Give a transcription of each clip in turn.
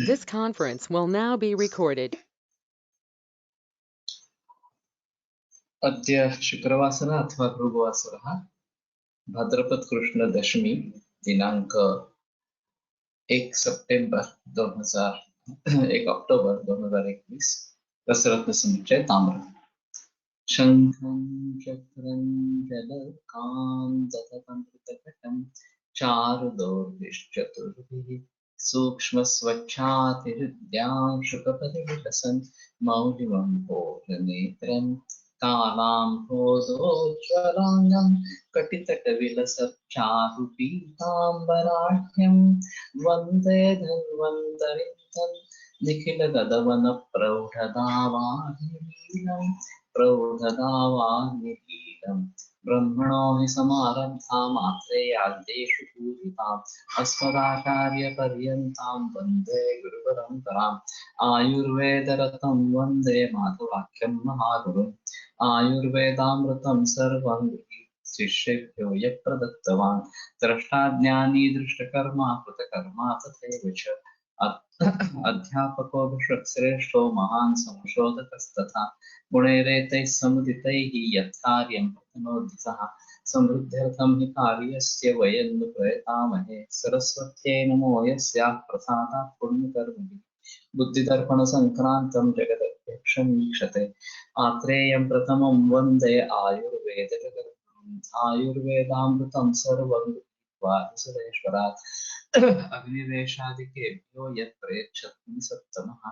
This conference will now be recorded. अद्य शुक्रवासरः अथवा भृगुवासरः भाद्रपद कृष्ण दशमी दिनांक 1 सितंबर 1 अक्टोबर 2021 रसरत्न समुच्चय ताम्र शंखं चक्रं जलकां तततं चारुदौर्भिश्चतुर्भिः सूक्ष्मस्वच्छातिहृद्यां शुकपरिविलसन् मौलिमं भोजनेत्रं कालाम्भोजोज्ज्वलाङ्गं कटितटविलसच्चारुपीताम्बराढ्यं वन्दे धन्वन्तरिं तं निखिलगगनप्रौढदावानिलीलम् प्रौढदावानिलीलम् ब्रह्मणो हि समारम्भाम् आत्रेयाद्येषु पूजिताम् अस्मदाचार्यपर्यन्तां वन्दे गुरुपरम्पराम् आयुर्वेदरतं वन्दे माधवाख्यं महागुरुम् आयुर्वेदामृतं सर्वं शिष्येभ्यो यः प्रदत्तवान् द्रष्टाज्ञानी दृष्टकर्मा कृतकर्मा तथैव च अध्यापको विश्वश्रेष्ठो महान् संशोधकस्तथा गुणैरेतैः समुदितैः यत्कार्यं प्रतनोदितः समृद्ध्यर्थं हि कार्यस्य वयं नु प्रयतामहे सरस्वत्यै नमो यस्याः प्रसादात् पुण्यकर्मभिः बुद्धिदर्पणसङ्क्रान्तं जगदध्यक्षं वीक्षते आत्रेयं प्रथमं वन्दे आयुर्वेदजगद्गुरुम् आयुर्वेदामृतं सर्वं गृहीत्वा सुरेश्वरात् अग्निवेशादिकेभ्यो यत् प्रयच्छति सत्तमः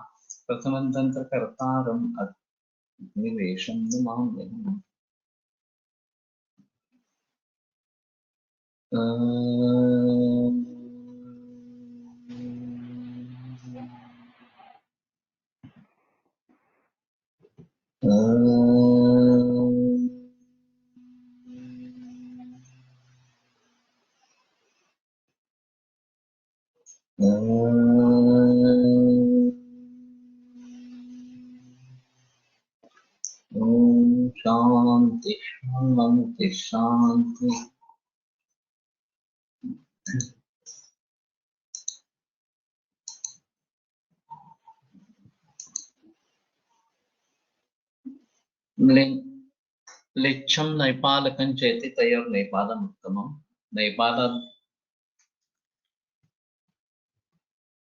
प्रथमं तन्त्रकर्तारम् अग्निवेशं नमाम्यहम्। शांति शांति शांति। लिच्छं नैपालकं चेति तयोर्नैपालम् उत्तमम्। नैपालात्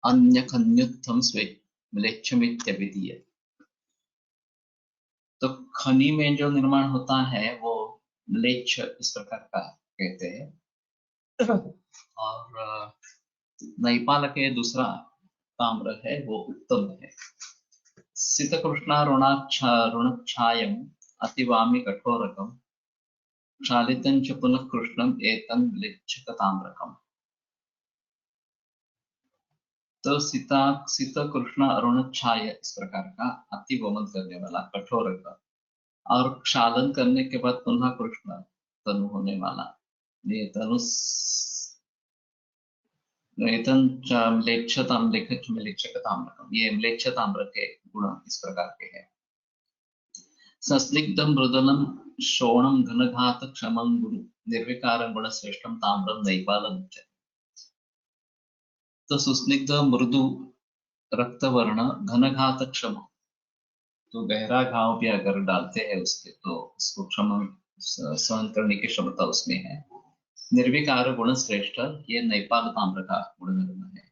अन्यखन्युत्थं स्वे म्लेच्छमित्यभिधीयते। तो खनी में जो निर्माण होता है वो म्लेच्छ इस प्रकार का कहते हैं। और नैपाल के दूसरा ताम्र है वो उत्तम है। ऋणच्छायम् अतिवामि कठोरकं क्षालितं च पुनः कृष्णम् एतं म्लेच्छकताम्रकम्। तो सीत कृष्ण अरुणच्छाय इस प्रकार का अति वमन करने वाला कठोर का और क्षालन करने के बाद पुनः कृष्ण तनु होने वाला ये धनुष ये म्लेच्छताम्र के गुण इस प्रकार के हैं। संस्निग्धं मृदुलं शोणं घनघात क्षमं गुरु निर्विकारं गुणश्रेष्ठं ताम्रं नैपालम् उच्यते। तो सुस्निग्ध मृदु रक्तवर्ण घनघात क्षम, तो गहरा घाव भी अगर डालते हैं उसके तो उसको क्षमा सहन करने की क्षमता उसमें है। निर्विकार गुण श्रेष्ठ ये नेपाल ताम्र का गुण निर्माण है।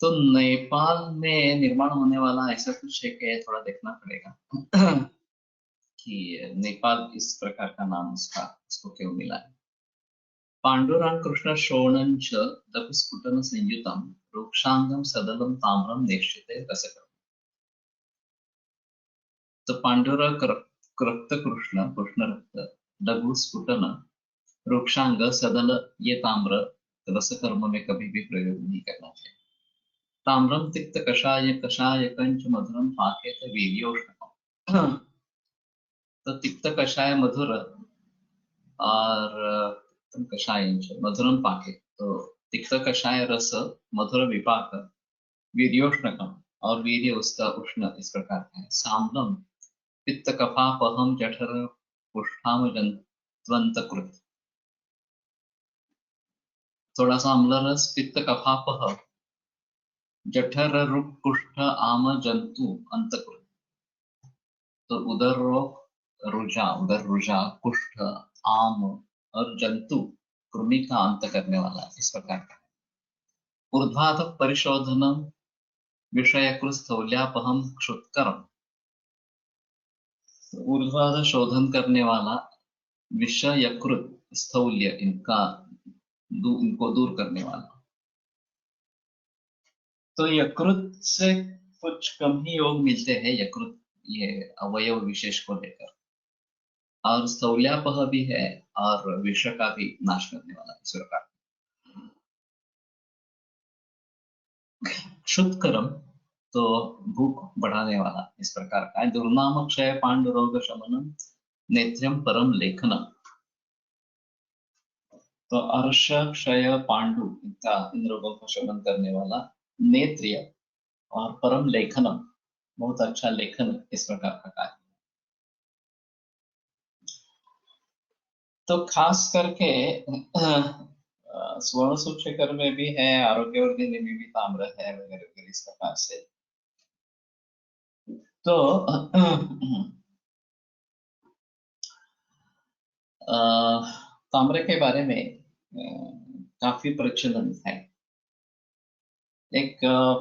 तो नेपाल में निर्माण होने वाला ऐसा कुछ है कि थोड़ा देखना पड़ेगा कि नेपाल इस प्रकार का नाम उसको क्यों मिला है। पांडुरंग कृष्ण शोणं च दपुस्फुटन संयुतम रूक्षांगम सदलम ताम्रम नेक्षिते रसकरम। तो पांडुरंग रक्त कृष्ण रक्त लघु स्फुटन रूक्षांग सदल ये ताम्र रसकर्म में कभी भी प्रयोग नहीं करना चाहिए। ताम्रम तिक्त कषाय कषाय कंच मधुरम पाकेत वीर्योष्णकम। तो तिक्त कषाय मधुर और कषाय मधुरम पाके, तो तिक्त कषाय रस मधुर विपाक वीर्योष्णकम और वीर्य उसका उष्ण इस प्रकार का है। साम्बम पित्त कफापहम जठर पुष्ठाम जंतकृत, थोड़ा सा अम्ल रस पित्त कफापह जठर रुक कुष्ठ आम जंतु अंतकृत। तो उदर रुजा कुष्ठ आम और जंतु कृमि का अंत करने वाला इस प्रकार का। ऊर्ध्वाध परिशोधनम विषयकृत स्थौल्यापहम क्षुत्करम। ऊर्ध्वाध शोधन करने वाला, विषयकृत स्थौल्य इनको दूर करने वाला। तो यकृत से कुछ कम ही योग मिलते हैं, यकृत ये अवयव विशेष को लेकर, और स्थौल्यापह भी है और विष का भी नाश करने वाला इस प्रकार। क्षुत्करम तो भूख बढ़ाने वाला इस प्रकार का है। दुर्नाम क्षय पांडुरोग शमनम नेत्र्यम परम लेखनम। तो अर्श क्षय पांडु इन रोगों का शमन करने वाला, नेत्र्य और परम लेखनम बहुत अच्छा लेखन इस प्रकार का कार्य। तो खास करके स्वर्ण सूत्रकर में भी है, आरोग्यवर्धिनी में भी ताम्र है वगैरह वगैरह इस प्रकार से। तो ताम्र के बारे में काफी प्रचलन है। एक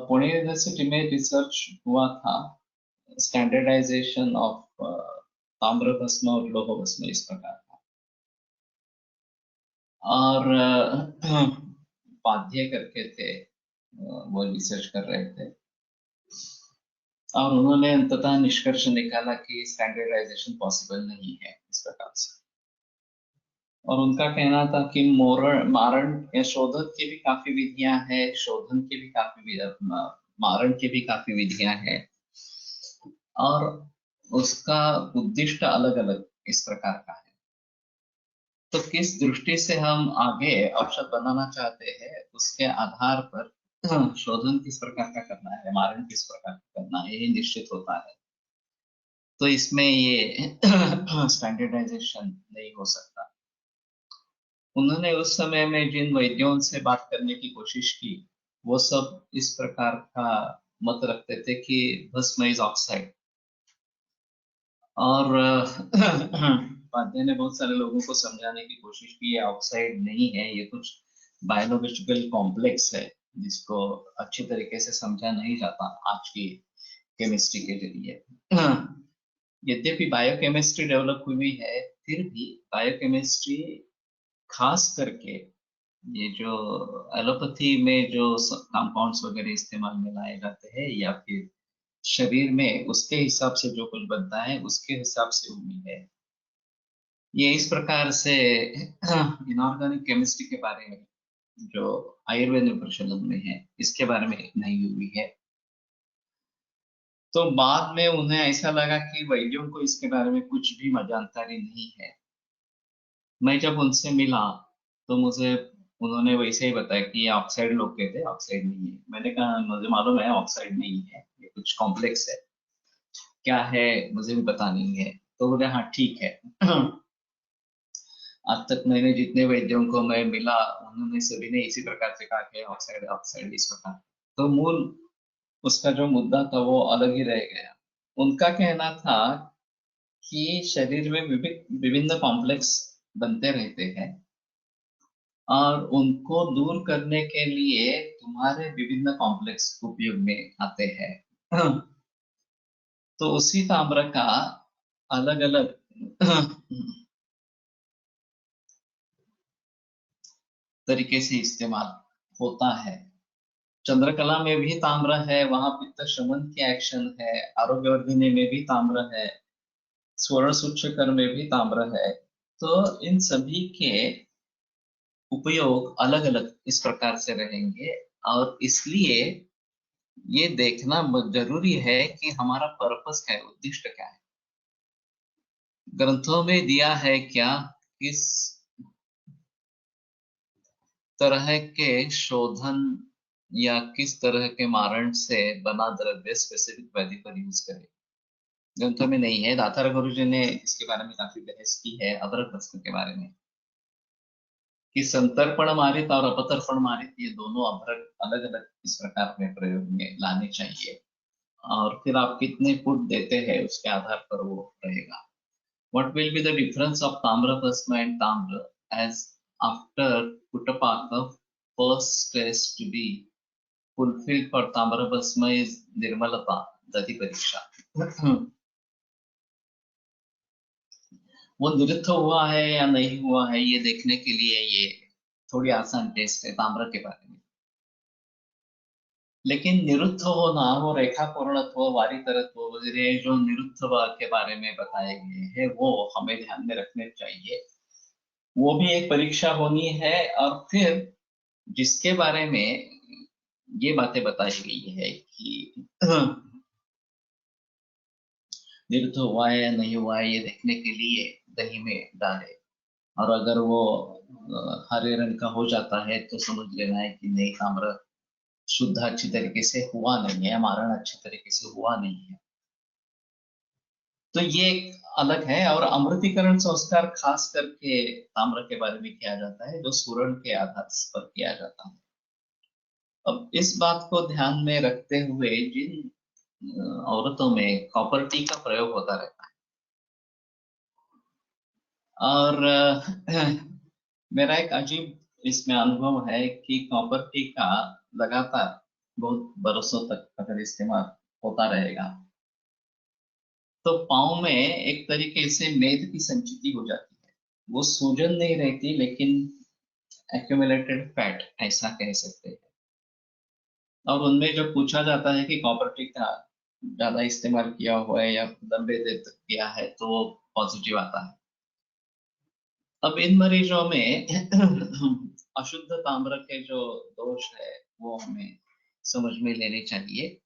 पुणे यूनिवर्सिटी में रिसर्च हुआ था, स्टैंडर्डाइजेशन ऑफ ताम्र भस्म और लोह भस्म इस प्रकार का। और उपाध्याय करके थे, वो रिसर्च कर रहे थे और उन्होंने अंततः निष्कर्ष निकाला कि स्टैंडर्डाइजेशन पॉसिबल नहीं है इस प्रकार से। और उनका कहना था कि मारण या शोधन की भी काफी विधियां हैं, शोधन की भी काफी मारण की भी काफी विधियां हैं, और उसका उद्दिष्ट अलग अलग इस प्रकार का है। तो किस दृष्टि से हम आगे औषध बनाना चाहते हैं उसके आधार पर शोधन किस प्रकार का करना है, मारण किस प्रकार का करना है, ये निश्चित होता है। तो इसमें ये स्टैंडर्डाइजेशन नहीं हो सकता। उन्होंने उस समय में जिन वैद्यों से बात करने की कोशिश की, वो सब इस प्रकार का मत रखते थे कि भस्म इज ऑक्साइड। और उपाध्याय ने बहुत सारे लोगों को समझाने की कोशिश की, ये ऑक्साइड नहीं है, ये कुछ बायोलॉजिकल कॉम्प्लेक्स है जिसको अच्छी तरीके से समझा नहीं जाता आज की केमिस्ट्री के जरिए। यद्यपि बायोकेमिस्ट्री डेवलप हुई है, फिर भी बायोकेमिस्ट्री खास करके ये जो एलोपैथी में जो कंपाउंड्स वगैरह इस्तेमाल में लाए जाते हैं या फिर शरीर में उसके हिसाब से जो कुछ बनता है उसके हिसाब से हुई है, ये इस प्रकार से इनऑर्गेनिक केमिस्ट्री के बारे में जो आयुर्वेद में प्रचलन में है इसके बारे में नहीं हुई है। तो बाद में उन्हें ऐसा लगा कि वैद्यों को इसके बारे में कुछ भी जानकारी नहीं है। मैं जब उनसे मिला तो मुझे उन्होंने वैसे ही बताया कि ये ऑक्साइड लोग कहते हैं, ऑक्साइड नहीं है। मैंने कहा मुझे मालूम है ऑक्साइड नहीं है, ये कुछ कॉम्प्लेक्स है, क्या है मुझे भी पता नहीं है। तो बोले हाँ ठीक है। आज तक मैंने जितने वैद्यों को मैं मिला उन्होंने सभी ने इसी प्रकार से कहा कि ऑक्साइड ऑक्साइड इस प्रकार। तो मूल उसका जो मुद्दा था वो अलग ही रह गया। उनका कहना था कि शरीर में विभिन्न कॉम्प्लेक्स बनते रहते हैं और उनको दूर करने के लिए तुम्हारे विभिन्न कॉम्प्लेक्स उपयोग में आते हैं। तो उसी ताम्र का अलग अलग तरीके से इस्तेमाल होता है। चंद्रकला में भी ताम्र है, वहां पित्त शमन की एक्शन है। आरोग्यवर्धिनी में भी ताम्र है, स्वर्ण सूत्रकर में भी ताम्र है। तो इन सभी के उपयोग अलग अलग इस प्रकार से रहेंगे और इसलिए ये देखना जरूरी है कि हमारा पर्पस क्या है, उद्दिष्ट क्या है, ग्रंथों में दिया है क्या, किस तरह के शोधन या किस तरह के मारण से बना द्रव्य स्पेसिफिक व्याधि पर यूज करें। ग्रंथों में नहीं है। दातार गुरु जी ने इसके बारे में काफी बहस की है, अदरक भस्म के बारे में। कि संतर्पण मारित और अपतर्पण मारित ये दोनों अलग अलग इस प्रकार में प्रयोग में लाने चाहिए, और फिर आप कितने फुट देते हैं उसके आधार पर वो रहेगा. What will be the difference of Tamra Bhasma and Tamra as after Puttapaka first test to be fulfilled for Tamra Bhasma is Nirmalata, Dati Pariksha. वो निरुद्ध हुआ है या नहीं हुआ है ये देखने के लिए ये थोड़ी आसान टेस्ट है ताम्र के बारे में. लेकिन निरुद्ध होना, वो रेखा पूर्णत्व, वारितरत्व वगैरह जो निरुद्ध के बारे में बताए गए हैं वो हमें ध्यान में रखने चाहिए. वो भी एक परीक्षा होनी है. और फिर जिसके बारे में ये बातें बताई गई है कि निरुद्ध हुआ है या नहीं हुआ है ये देखने के लिए दही में डाले, और अगर वो हरे रंग का हो जाता है तो समझ लेना है कि नहीं, ताम्र शुद्ध अच्छी तरीके से हुआ नहीं है, मारण अच्छी तरीके से हुआ नहीं है. तो ये एक अलग है. और अमृतीकरण संस्कार खास करके ताम्र के बारे में किया जाता है जो सूरण के आधार पर किया जाता है. अब इस बात को ध्यान में रखते हुए जिन औरतों में कॉपर टी का प्रयोग होता रहता है, और मेरा एक अजीब इसमें अनुभव है कि कॉपर टी का लगातार बहुत बरसों तक अगर इस्तेमाल होता रहेगा तो पाँव में एक तरीके से मेद की संचिति हो जाती है. वो सूजन नहीं रहती लेकिन एक्यूमुलेटेड फैट ऐसा कह सकते हैं. और उनमें जब पूछा जाता है कि कॉपर टी का ज्यादा इस्तेमाल किया हुआ है या लंबे देर तक किया है तो पॉजिटिव आता है. अब इन मरीजों में अशुद्ध ताम्र के जो दोष है वो हमें समझ में लेने चाहिए,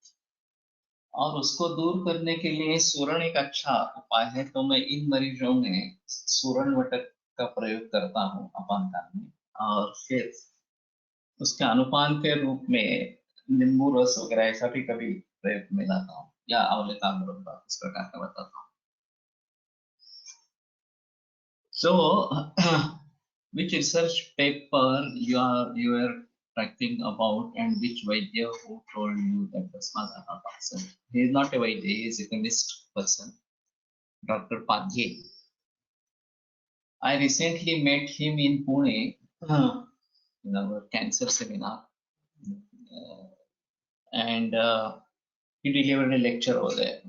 और उसको दूर करने के लिए सूरण एक अच्छा उपाय है. तो मैं इन मरीजों में सूरण वटक का प्रयोग करता हूँ अपान काल में, और फिर उसके अनुपान के रूप में नींबू रस वगैरह ऐसा भी कभी प्रयोग में लाता हूँ, या आंवले का मुरब्बा इस प्रकार का बताता हूँ. So, which research paper you are writing about, and which Vaidya who told you that the Smadhana person? He is not a Vaidya, he is a chemist person, Dr. Padye. I recently met him in Pune in our cancer seminar, and he delivered a lecture over there.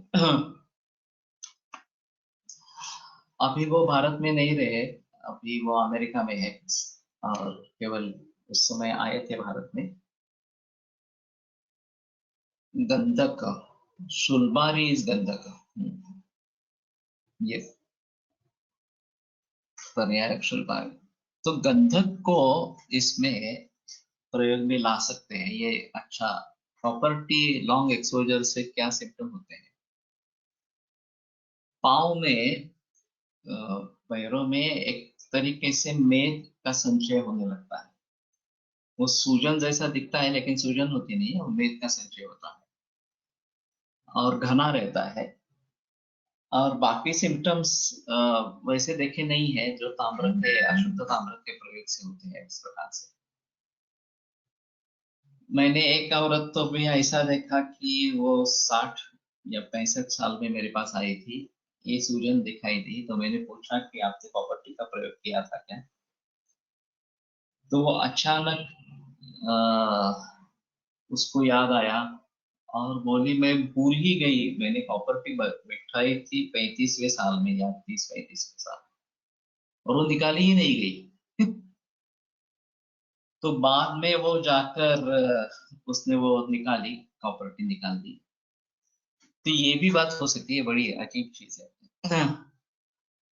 अभी वो भारत में नहीं रहे, अभी वो America में है, और केवल उस समय आए थे भारत में. गंधक, शुल्बारी इज गंधक. ये पर्यायक शुल्बारी. तो गंधक को इसमें प्रयोग में ला सकते हैं. ये अच्छा. प्रॉपर्टी लॉन्ग एक्सपोजर से क्या सिम्टम होते हैं? पाँव में, पैरों में एक तरीके से मेद का संचय होने लगता है. वो सूजन जैसा दिखता है लेकिन सूजन होती नहीं है, वो मेद का संचय होता है और घना रहता है. और बाकी सिम्टम्स वैसे देखे नहीं है जो ताम्र के, अशुद्ध ताम्र के प्रयोग से होते हैं इस प्रकार से. मैंने एक औरत तो भी ऐसा देखा कि वो 60 या 65 साल में मेरे पास आई थी. ये सूजन दिखाई दी तो मैंने पूछा कि आपने प्रॉपर्टी का प्रयोग किया था क्या? तो वो अचानक उसको याद आया और बोली मैं भूल ही गई, मैंने प्रॉपर्टी बिठाई थी 35वें साल में या 30-35वें साल, और वो निकाली ही नहीं गई. तो बाद में वो जाकर उसने वो निकाली, प्रॉपर्टी निकाल दी. तो ये भी बात हो सकती है, बड़ी अजीब चीज है.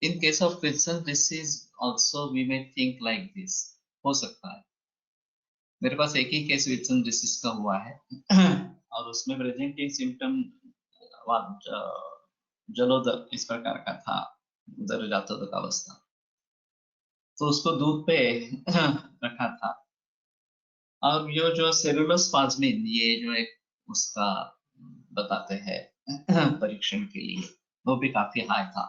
In case of Wilson disease also we may think like this. हो सकता है. मेरे पास एक ही केस विल्सन डिसीज का हुआ है और उसमें प्रेजेंटिंग सिम्टम जलोदर इस प्रकार का था, उधर जातोदक अवस्था. तो उसको दूध पे रखा था. और ये जो सेलुलोस्पाज्मिन, ये जो एक उसका बताते हैं परीक्षण के लिए, वो भी काफी हाई था.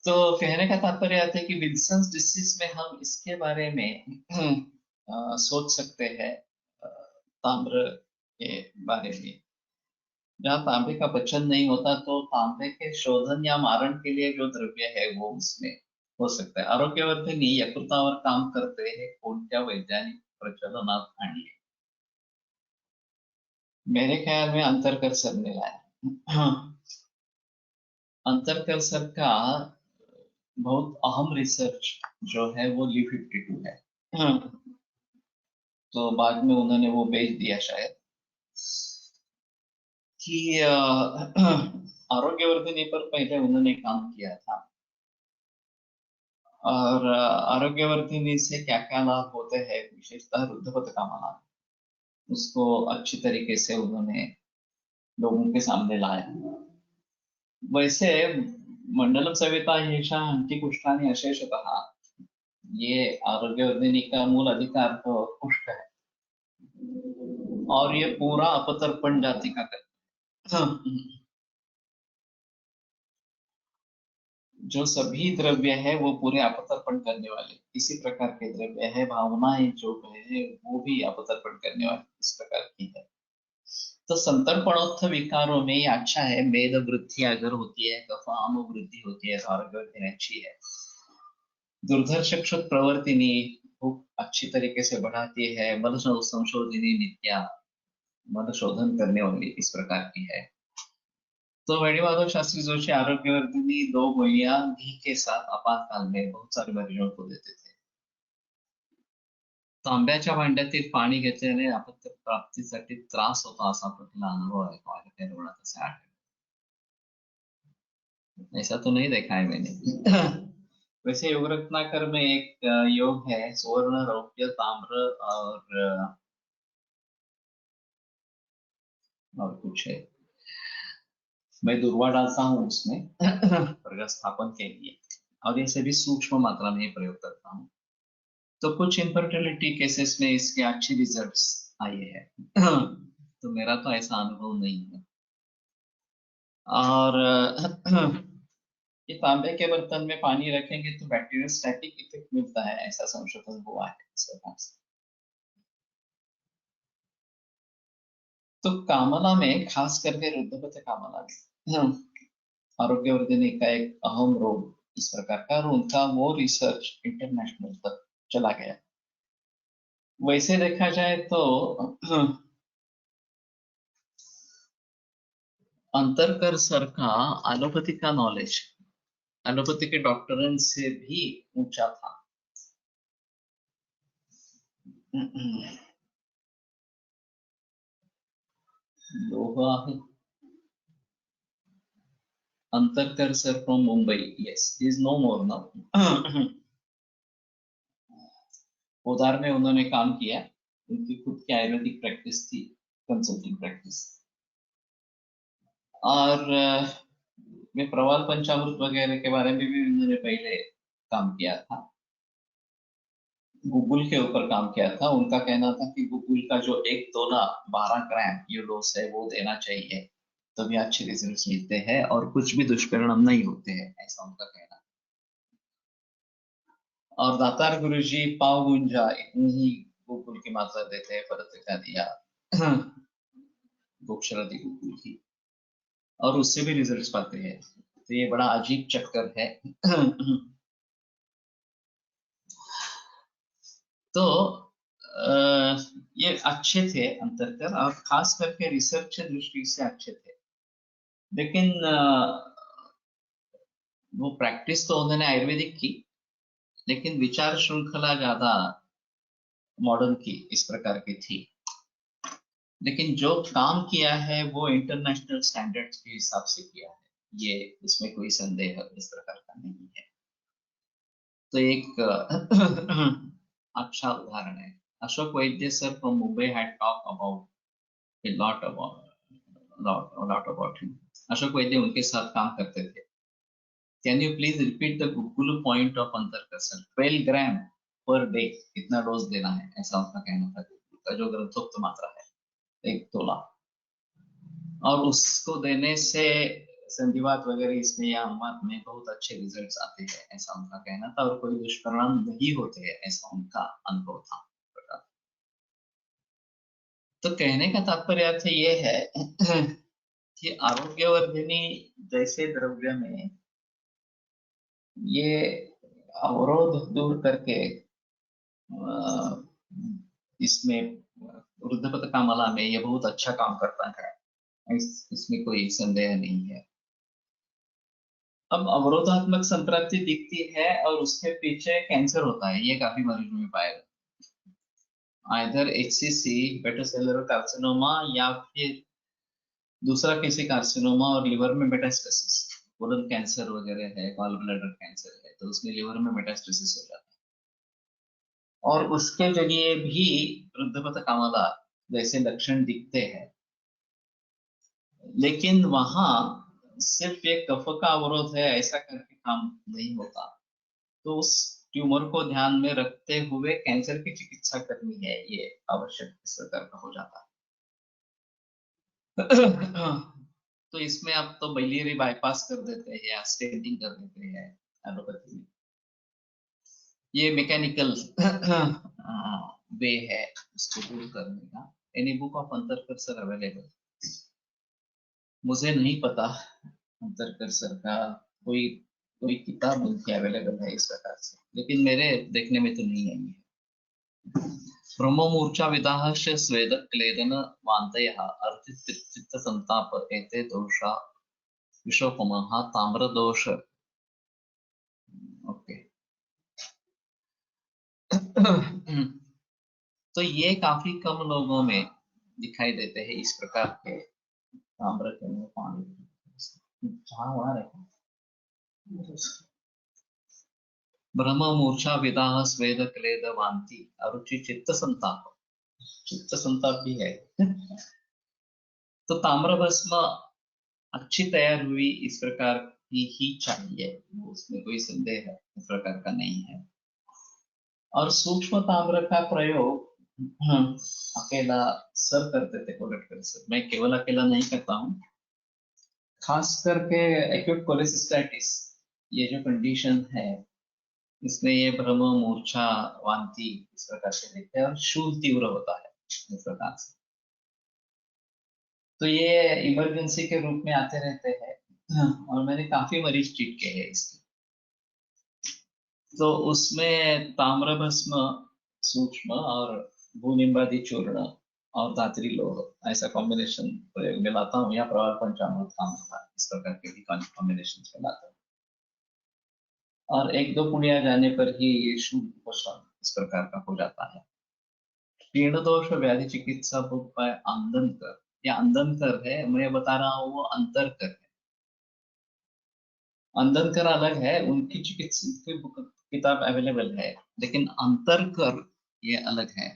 तो कहने का तात्पर्य आता है कि विल्सन्स डिसीज में हम इसके बारे में सोच सकते हैं, ताम्र के बारे में। जहाँ तांबे का पचन नहीं होता तो तांबे के शोधन या मारण के लिए जो द्रव्य है वो उसमें हो सकता है. आरोग्यवर्धिनी यकृतावर काम करते हे कोणत्या वैज्ञानिक प्रचलनात आणले? मेरे ख्याल में अंतरकर सर ने लाया. अंतरकर सर का बहुत अहम रिसर्च जो है वो Li-52 है. तो बाद में उन्होंने वो बेच दिया शायद, कि आरोग्यवर्धिनी पर पहले उन्होंने काम किया था, और आरोग्यवर्धिनी से क्या क्या लाभ होते हैं, विशेषतः रुद्धपथ का लाभ, उसको अच्छी तरीके से उन्होंने लोगों के सामने लाया. वैसे मंडलम सविता येषा अंतिकुष्ठानि अशेषतः, ये आरोग्यवर्धिनी का मूल अधिकार तो कुष्ठ है, और ये पूरा अपतर्पण जाति का करता है. जो सभी द्रव्य है वो पूरे अपतर्पण करने वाले, इसी प्रकार के द्रव्य है. भावनाएं जो है वो भी अपतर्पण करने वाली इस प्रकार की है. तो संतर्पणोत्थ विकारों में ये अच्छा है. मेद वृद्धि अगर होती है, कफाम वृद्धि होती है तो आरोग्यवर्धिनी अच्छी है. दुर्धर्षक्षुत प्रवर्तिनी भूख अच्छी तरीके से बढ़ाती है. मल संशोधिनी नित्या, मल शोधन करने वाली इस प्रकार की है. तो वेणुमाधव शास्त्री जोशी आरोग्यवर्धिनी 2 गोलियां घी के साथ आपातकाल में बहुत सारे मरीजों को देते थे. तांब्याच्या भांड्यातील पाणी घेतल्याने अपत्य प्राप्तीसाठी त्रास होता असा आपला अनुभव आहे. काही रुग्णात असे आढळले. ऐसा तो नहीं देखा है मैंने. वैसे योग रत्नाकर में एक योग है, स्वर्ण रौप्य ताम्र और कुछ है, मैं दुर्वा डालता हूँ उसमें प्रस्थापन के लिए, और ये सभी सूक्ष्म मात्रा में ही प्रयोग करता हूँ. तो कुछ इनफर्टिलिटी केसेस में इसके अच्छे रिजल्ट्स आए हैं. तो मेरा तो ऐसा अनुभव नहीं है. और ये तांबे के बर्तन में पानी रखेंगे तो बैक्टीरियोस्टैटिक इफेक्ट मिलता है, ऐसा संशोधन हुआ है इस प्रकार से. तो कामला में, खास करके रुद्धपथ कामला में आरोग्यवर्धिनी का एक अहम रोल इस प्रकार का, और उनका वो रिसर्च इंटरनेशनल तक चला गया. वैसे देखा जाए तो अंतरकर सर का एलोपैथी का नॉलेज एलोपैथी के डॉक्टरन से भी ऊंचा था. लोहा Antarkar sir from Mumbai, yes, he is no more now. उधार में उन्होंने काम किया. उनकी खुद की आयुर्वेदिक प्रैक्टिस थी, कंसल्टिंग प्रैक्टिस. और मैं प्रवाल पंचामृत वगैरह के बारे में भी उन्होंने पहले काम किया था. गूगल के ऊपर काम किया था. उनका कहना था कि गूगल का जो 1 तोला 12 ग्राम ये डोज है वो देना चाहिए, तभी अच्छे रिजल्ट मिलते हैं और कुछ भी दुष्परिणाम नहीं होते हैं, ऐसा उनका कहना. और दातार गुरुजी पाव गुंजा इतनी ही गूगल की मात्रा देते हैं, फर्क दिखा दिया गोक्षरती गूगल की, और उससे भी रिजल्ट्स पाते हैं. तो ये बड़ा अजीब चक्कर है. तो ये अच्छे थे अंतरकर, और खास करके रिसर्च दृष्टि से अच्छे थे. लेकिन वो प्रैक्टिस तो उन्होंने आयुर्वेदिक की, लेकिन विचार श्रृंखला ज्यादा मॉडर्न की इस प्रकार की थी. लेकिन जो काम किया है वो इंटरनेशनल स्टैंडर्ड्स के हिसाब से किया है, ये इसमें कोई संदेह इस प्रकार का नहीं है. तो एक अच्छा उदाहरण है. Ashok Vaidya sir from Mumbai had talk about a lot about him. Ashok Vaidya उनके साथ काम करते थे. Can you please repeat the guggul point of अंतरकर्षण? 12 ग्राम पर डे इतना डोज देना है, ऐसा उनका कहना था. का जो ग्रंथोक्त मात्रा है 1 तोला, और उसको देने से संधिवात वगैरह इसमें या अनुवाद में बहुत अच्छे रिजल्ट्स आते हैं, ऐसा उनका कहना था, और कोई दुष्परिणाम नहीं होते हैं, ऐसा उनका अनुभव था। तो कहने का तात्पर्य अर्थ ये है कि आरोग्यवर्धिनी जैसे द्रव्य में ये अवरोध दूर करके इसमें वृद्धपत कामला में ये बहुत अच्छा काम करता है, इसमें कोई संदेह नहीं है। अब अवरोधात्मक संतृप्ति दिखती है और उसके पीछे कैंसर होता है, ये काफी मरीजों में पाया जाता है, आइदर HCC हेपेटोसेलुलर कार्सिनोमा या फिर दूसरा किसी कार्सिनोमा और लिवर में मेटास्टेसिस, कोलन कैंसर वगैरह है, गॉल ब्लैडर कैंसर है, तो उसमें लिवर में मेटास्टेसिस हो जाता है, और उसके जरिए भी वृद्धपत कामला जैसे लक्षण दिखते हैं। लेकिन वहां सिर्फ एक कफ का अवरोध है ऐसा करके काम नहीं होता, तो उस ट्यूमर को ध्यान में रखते हुए कैंसर की चिकित्सा करनी है, ये आवश्यक इस प्रकार का हो जाता है। तो इसमें आप तो बाइलियरी बाईपास कर देते हैं या स्टेंटिंग कर देते हैं एलोपैथी में, ये मैकेनिकल वे है इसको दूर करने का। Any book of Antarkar sir available? मुझे नहीं पता अंतरकर सर का कोई कोई किताब उनकी अवेलेबल है इस प्रकार से, लेकिन मेरे देखने में तो नहीं आई है। ब्रह्ममूर्छा विदाह स्वेद क्लेदन वान्तयः अर्थित संताप एते दोषा विशोपमः ताम्र दोष। ओके। तो ये काफी कम लोगों में दिखाई देते हैं इस प्रकार के ताम्र के में पानी जहाँ वहां रहे। ब्रह्म मूर्छा विदाह स्वेद क्लेद वांति अरुचि चित्त संताप, चित्त संताप भी है। तो ताम्र भस्म अच्छी तैयार हुई इस प्रकार की ही चाहिए, उसमें कोई संदेह इस प्रकार का नहीं है। और सूक्ष्म ताम्र का प्रयोग अकेला सर करते थे कोलेट सर, मैं केवल अकेला नहीं करता हूँ, खास करके एक्यूट कोलेसिस्टाइटिस ये जो कंडीशन है इसमें ये भ्रम मूर्छा वांति इस प्रकार से दिखते हैं और शूल तीव्र होता है इस प्रकार से। तो ये इमरजेंसी के रूप में आते रहते हैं और मैंने काफी मरीज ट्रीट किए हैं इसके। तो उसमें ताम्र भस्म सूक्ष्म और भूनिम्बादि चूर्ण और धात्री लोह ऐसा कॉम्बिनेशन प्रयोग में लाता हूँ, या प्रवाल पंचामृत काम होता है, इस प्रकार के भी कॉम्बिनेशन में लाता हूँ। और एक दो पुड़िया जाने पर ही ये शुद्ध पोषण इस प्रकार का हो जाता है। क्षीण दोष व्याधि चिकित्सा बुक बाय अंदनकर, या अंदनकर है, मैं बता रहा हूँ वो अंतरकर है। अंदनकर अलग है, उनकी चिकित्सा की बुक किताब अवेलेबल है, लेकिन अंतरकर ये अलग है।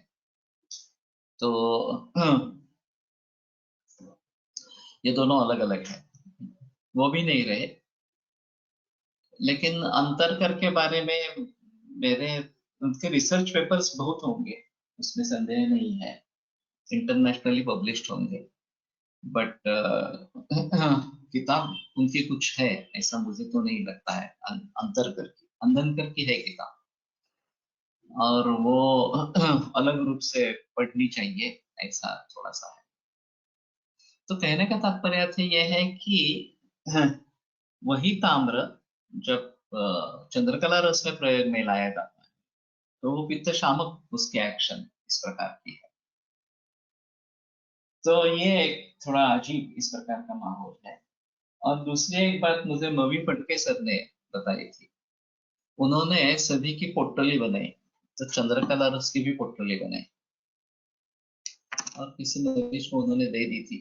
तो ये दोनों अलग अलग है, वो भी नहीं रहे। लेकिन अंतरकर के बारे में मेरे उनके रिसर्च पेपर्स बहुत होंगे, उसमें संदेह नहीं है, इंटरनेशनली पब्लिश्ड होंगे, बट किताब उनकी कुछ है ऐसा मुझे तो नहीं लगता है। अंदनकर की है किताब, और वो अलग रूप से पढ़नी चाहिए, ऐसा थोड़ा सा है। तो कहने का तात्पर्य अर्थ ये है कि वही ताम्र जब चंद्रकला रस में प्रयोग में लाया जाता है तो वो पित्त शामक उसकी एक्शन इस प्रकार की है। तो ये एक थोड़ा अजीब इस प्रकार का माहौल है। और दूसरी एक बात मुझे मवी फटके सर ने बताई थी, उन्होंने सभी की पोटली बनाई, तो चंद्रकला रस की भी पोटली बनाई और किसी मरीज को उन्होंने दे दी थी।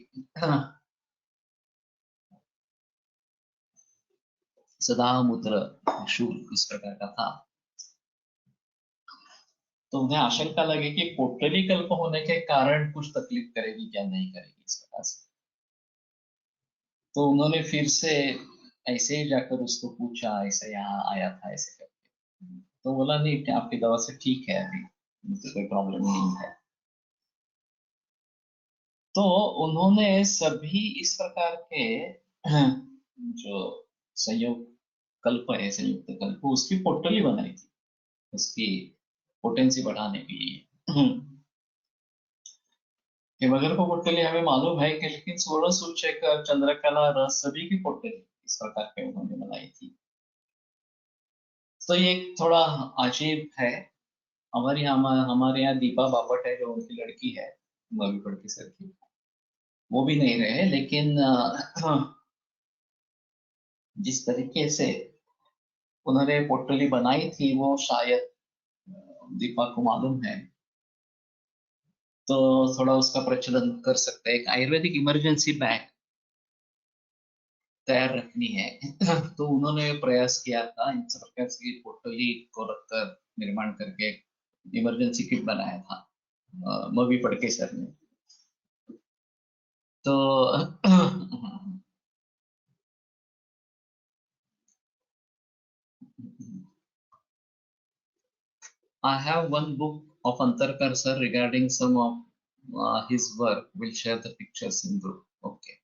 सदा मूत्र शूल इस प्रकार का था। तो उन्हें आशंका लगी कि पोटली कल्प होने के कारण कुछ तकलीफ करेगी क्या नहीं करेगी इस प्रकार से। तो उन्होंने फिर से ऐसे ही जाकर उसको पूछा, ऐसे यहाँ आया था ऐसे करके, तो बोला नहीं कि आपकी दवा से ठीक है, अभी मुझे कोई प्रॉब्लम नहीं है। तो उन्होंने सभी इस प्रकार के जो संयोग कल्प है, संयुक्त कल्प, उसकी पोर्टली बनाई थी उसकी पोटेंसी बढ़ाने के लिए। हिमगर को पोर्टली हमें मालूम है कि, लेकिन सोलर सूचक चंद्रकला रस सभी की पोर्टली इस प्रकार के उन्होंने बनाई थी। तो ये थोड़ा अजीब है। हमारे यहाँ दीपा बापट है जो उनकी लड़की है, मवी पड़की सर की, वो भी नहीं रहे, लेकिन जिस तरीके से उन्होंने पोर्टली बनाई थी वो शायद दीपा को मालूम है, तो थोड़ा उसका प्रचलन कर सकते हैं। एक आयुर्वेदिक इमरजेंसी बैग तैयार रखनी है तो उन्होंने प्रयास किया था इन सब प्रकार की पोर्टली को रखकर निर्माण करके इमरजेंसी किट बनाया था मवी पड़के सर ने। तो I have one book of Antarkar sir regarding some of his work. We'll share the pictures in group. Okay.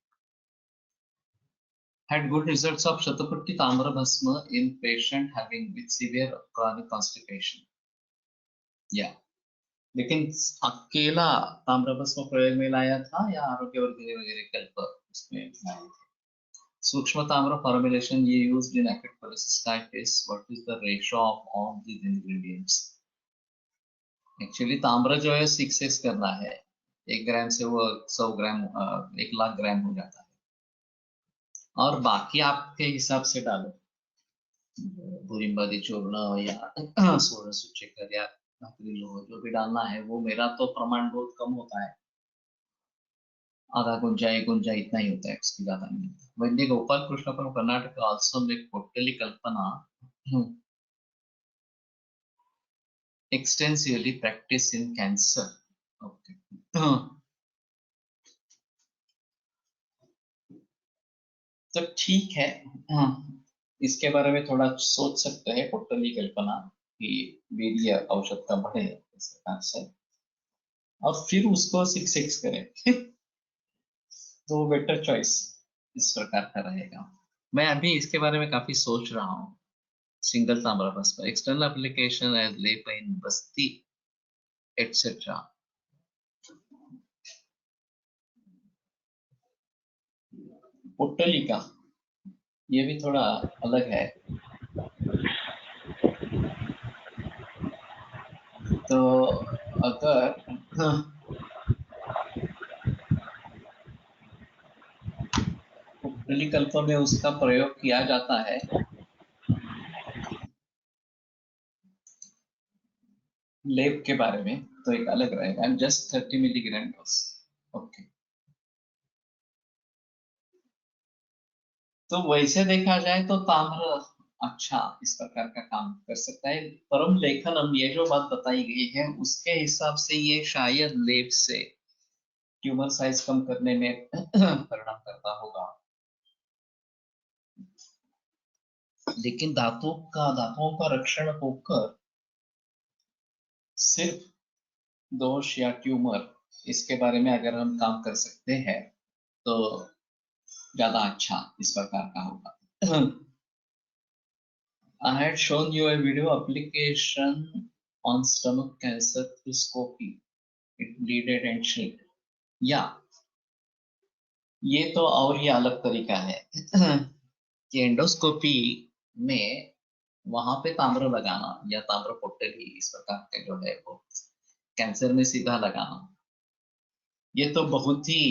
Had good results of Shatapatti Tamra Bhasma in patient having with severe chronic constipation. Yeah. लेकिन अकेला ताम्र भस्म प्रयोग में लाया था या आरोग्यवर्धिनी वगैरह कल्प उसमें लाए थे? सूक्ष्म ताम्र formulation ये used in acute cholecystitis. What is the ratio of all these ingredients? Actually ताम्र जो है 6x करना है, 1 ग्राम से वो 100 ग्राम 1 लाख ग्राम हो जाता है, और बाकी आपके हिसाब से डालो, बुरिंबादी चूर्ण या स्वर्ण सूचक या धात्री लोह जो भी डालना है, वो मेरा तो प्रमाण बहुत कम होता है, आधा गुंजा 1 गुंजा इतना ही होता है, इसकी ज्यादा नहीं होता। वैद्य Gopal Krishna from Karnataka also make Potli Kalpana extensively practice in cancer. Okay. तो ठीक है, इसके बारे में थोड़ा सोच सकते हैं, पोर्टली कल्पना कि वीर्य औषध का बढ़े इस प्रकार से, और फिर उसको 6x करें तो बेटर चॉइस इस प्रकार का रहेगा। मैं अभी इसके बारे में काफी सोच रहा हूँ। सिंगल ताम्र भस्म एक्सटर्नल एप्लीकेशन एज लेप इन बस्ती एटसेट्रा। पोर्टली का ये भी थोड़ा अलग है। तो अगर पोर्टली कल्प में उसका प्रयोग किया जाता है, लेप के बारे में तो एक अलग रहेगा, जस्ट 30 मिलीग्राम डोज। ओके। तो वैसे देखा जाए तो ताम्र अच्छा इस प्रकार का काम कर सकता है। परम लेखनम ये जो बात बताई गई है उसके हिसाब से ये शायद लेप से ट्यूमर साइज कम करने में परिणाम करता होगा, लेकिन धातुओं का रक्षण होकर सिर्फ दोष या ट्यूमर, इसके बारे में अगर हम काम कर सकते हैं तो ज्यादा अच्छा इस प्रकार का होगा। I had shown you a video application on stomach cancer through scopy. It bleeded and shrinked. Yeah, ये तो और ही अलग तरीका है कि एंडोस्कोपी में वहां पे ताम्र लगाना या ताम्र पोटली इस प्रकार के जो है वो कैंसर में सीधा लगाना, ये तो बहुत ही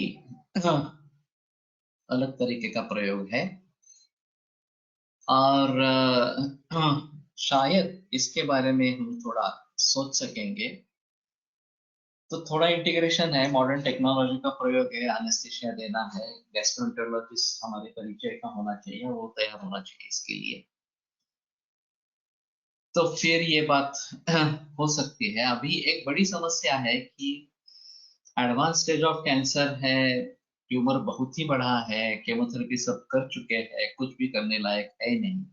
अलग तरीके का प्रयोग है। और शायद इसके बारे में हम थोड़ा सोच सकेंगे। तो थोड़ा इंटीग्रेशन है, मॉडर्न टेक्नोलॉजी का प्रयोग है, एनेस्थीसिया देना है, गैस्ट्रोएंटरोलॉजिस्ट हमारे परिचय का होना चाहिए, वो तैयार होना चाहिए इसके लिए, तो फिर ये बात हो सकती है। अभी एक बड़ी समस्या है कि एडवांस स्टेज ऑफ कैंसर है, ट्यूमर बहुत ही बड़ा है, केमोथेरेपी सब कर चुके हैं, कुछ भी करने लायक है नहीं।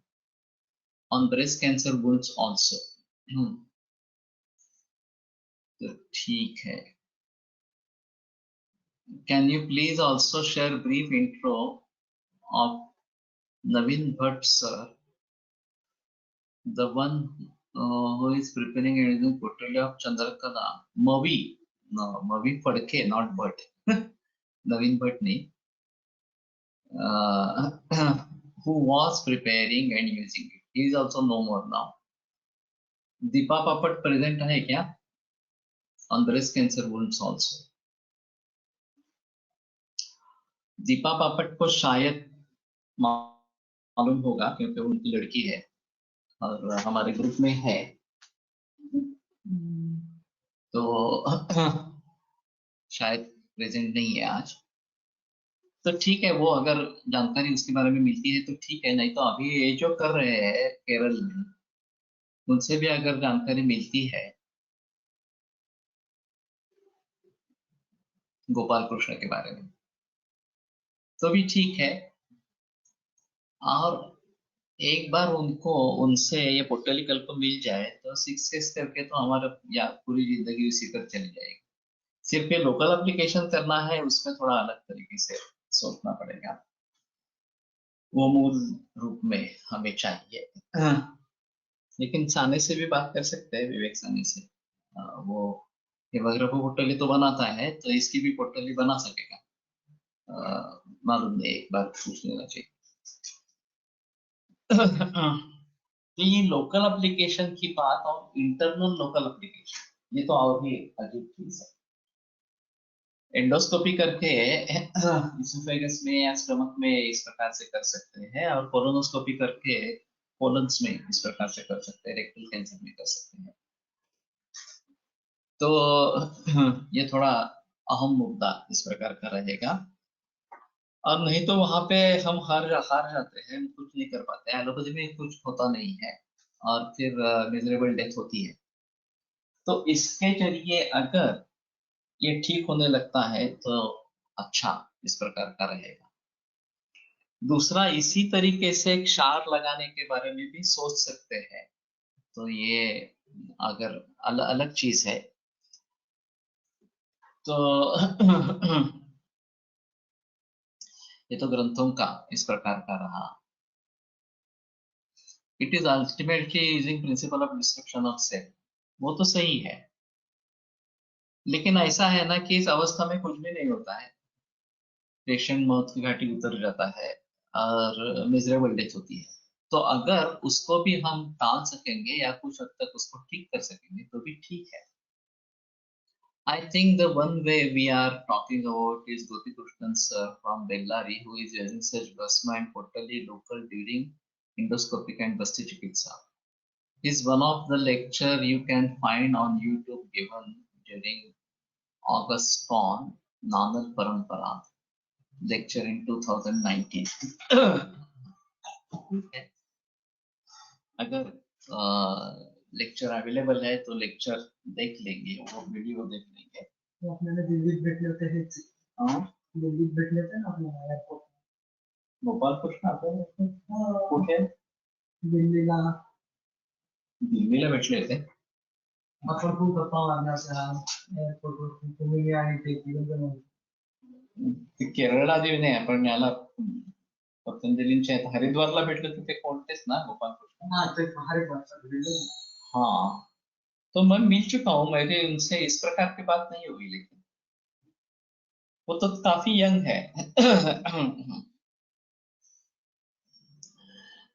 On breast cancer wounds also. तो ठीक है, can you please also share brief intro of Naveen Bhatt sir, the one who is preparing and using portfolio of Chandrakala, Mavi, no, Mavi Phadke, not Bhatt. Naveen Bhatt ne, uh, who was preparing and using it. He is also no more now. Deepa Papat present है क्या? On breast cancer wounds also. Deepa पापट को शायद मालूम होगा क्योंकि उनकी लड़की है और हमारे ग्रुप में है, तो शायद प्रेजेंट नहीं है आज। तो ठीक है, वो अगर जानकारी उसके बारे में मिलती है तो ठीक है, नहीं तो अभी ये जो कर रहे हैं केरल में, उनसे भी अगर जानकारी मिलती है गोपाल कृष्ण के बारे में तो भी ठीक है। और एक बार उनको उनसे ये पोटली कल्प मिल जाए तो 6 करके तो हमारा या पूरी जिंदगी उसी पर चली जाएगी। सिर्फ ये लोकल एप्लीकेशन करना है, उसमें थोड़ा अलग तरीके से सोचना पड़ेगा, वो मूल रूप में हमें चाहिए। लेकिन साने से भी बात कर सकते हैं, विवेक साने से। वो हिमग्राफी पोटली तो बनाता है, तो इसकी भी पोटली बना सकेगा। मालूम नहीं, एक बार पूछ लेना चाहिए। तो ये लोकल एप्लीकेशन की बात और इंटरनल लोकल एप्लीकेशन, ये तो और भी अजीब चीज है। एंडोस्कोपी करके इसोफेगस में या स्टमक में इस प्रकार से कर सकते हैं, और कोलोनोस्कोपी करके कोलन्स में इस प्रकार से कर सकते हैं, रेक्टल कैंसर में कर सकते हैं। तो ये थोड़ा अहम मुद्दा इस प्रकार का रहेगा। और नहीं तो वहां पे हम हार जाते हैं, हम कुछ नहीं कर पाते। एलोपैथी में कुछ होता नहीं है और फिर मिजरेबल डेथ होती है। तो इसके जरिए अगर ये ठीक होने लगता है तो अच्छा इस प्रकार का रहेगा। दूसरा, इसी तरीके से क्षार लगाने के बारे में भी सोच सकते हैं, तो ये अगर अलग चीज है तो ये तो ग्रंथों का इस प्रकार का रहा। It is ultimately using principle of destruction of cell, वो तो सही है, लेकिन ऐसा है ना कि इस अवस्था में कुछ भी नहीं होता है, पेशेंट मौत की घाटी उतर जाता है और मिजरेबल डेथ होती है। तो अगर उसको भी हम टाल सकेंगे या कुछ हद तक उसको ठीक कर सकेंगे तो भी ठीक है। I think the one way we are talking about is Gopi Krishnan sir from Bellary, who is using such Basma and Potali local during endoscopic and Basti Chikitsa. Is one of the lecture you can find on YouTube given during August on Nanal Parampara lecture in 2019. अगर lecture available है तो lecture देख लेंगे, वो video देख लेंगे। तो आपल्याला दिल्लीत भेटले होते हेच, दिल्लीत भेटले होते ना आपल्याला एअरपोर्ट, गोपाल कृष्ण आपल्याला कुठे? दिल्लीला दिल्लीला भेटले होते। आपण खूप गप्पा मारल्या अशा एअरपोर्टवर, तुम्ही आणि ते तिघं जण होते. ते केरळला देव नाही, आपण याला पतंजलींच्या हरिद्वारला भेटले होते, ते कोणतेच ना गोपाल कृष्ण? हाँ ते हरिद्वार भेटले। हाँ, तो मैं मिल चुका हूँ, मेरे उनसे इस प्रकार की बात नहीं हुई, लेकिन वो तो काफी यंग है।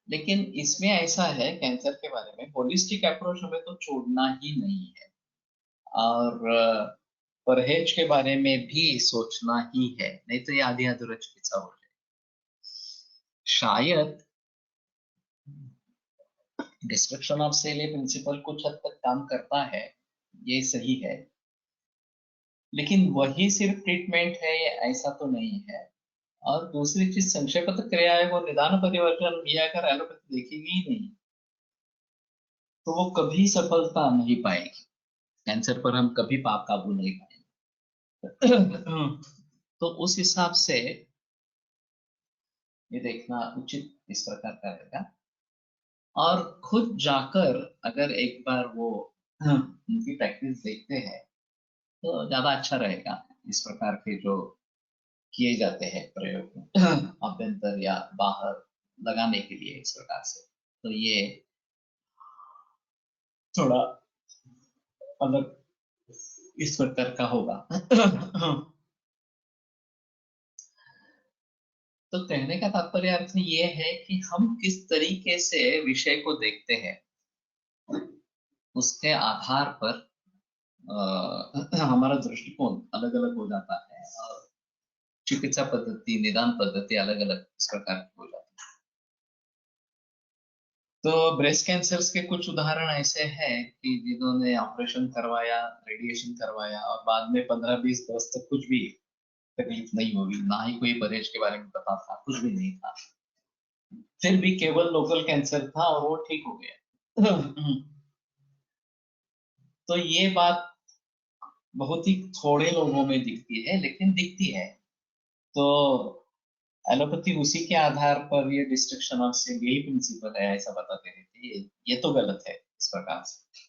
लेकिन इसमें ऐसा है, कैंसर के बारे में होलिस्टिक अप्रोच हमें तो छोड़ना ही नहीं है, और परहेज के बारे में भी सोचना ही है, नहीं तो ये आधी अधूरा चिकित्सा हो जाए। शायद डिस्ट्रक्शन ऑफ सेल ये प्रिंसिपल कुछ हद तक काम करता है, ये सही है, लेकिन वही सिर्फ ट्रीटमेंट है ये ऐसा तो नहीं है। और दूसरी चीज, संक्षेपत क्रिया है वो निदान परिवर्तन भी अगर एलोपैथी देखेगी ही नहीं तो वो कभी सफलता नहीं पाएगी, कैंसर पर हम कभी काबू नहीं पाएंगे। तो उस हिसाब से ये देखना उचित इस प्रकार का रहेगा। और खुद जाकर अगर एक बार वो उनकी प्रैक्टिस देखते हैं तो ज्यादा अच्छा रहेगा। इस प्रकार के जो किए जाते हैं प्रयोग अभ्यंतर या बाहर लगाने के लिए इस प्रकार से। तो ये थोड़ा अलग इस प्रकार का होगा। तो कहने का तात्पर्य अर्थ ये है कि हम किस तरीके से विषय को देखते हैं, उसके आधार पर हमारा दृष्टिकोण अलग अलग हो जाता है और चिकित्सा पद्धति, निदान पद्धति अलग अलग इस प्रकार की हो जाती है। तो ब्रेस्ट कैंसर्स के कुछ उदाहरण ऐसे हैं कि जिन्होंने ऑपरेशन करवाया, रेडिएशन करवाया और बाद में 15-20 वर्ष तक कुछ भी तकलीफ नहीं होगी, ना ही कोई परहेज के बारे में पता था, कुछ भी नहीं था, फिर भी केवल लोकल कैंसर था और वो ठीक हो गया। तो ये बात बहुत ही थोड़े लोगों में दिखती है, लेकिन दिखती है। तो एलोपैथी उसी के आधार पर ये डिस्ट्रक्शन ऑफ सेल यही प्रिंसिपल है ऐसा बताते रहती है, ये तो गलत है इस प्रकार से।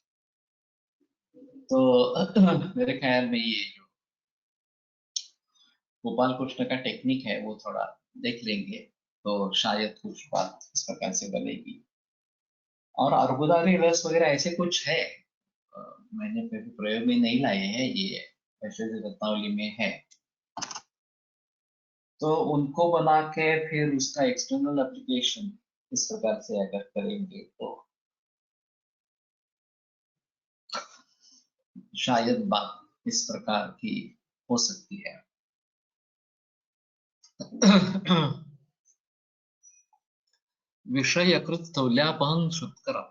तो मेरे ख्याल में ये जो गोपाल कृष्ण का टेक्निक है वो थोड़ा देख लेंगे तो शायद कुछ बात इस प्रकार से बनेगी। और अर्बुदारी रस वगैरह ऐसे कुछ है, मैंने कभी प्रयोग में नहीं लाए हैं, ये ऐश्वर्य रत्नावली में है। तो उनको बना के फिर उसका एक्सटर्नल एप्लीकेशन इस प्रकार से अगर करेंगे तो शायद बात इस प्रकार की हो सकती है। विषय यकृत स्थौल्यापहं शुक्र,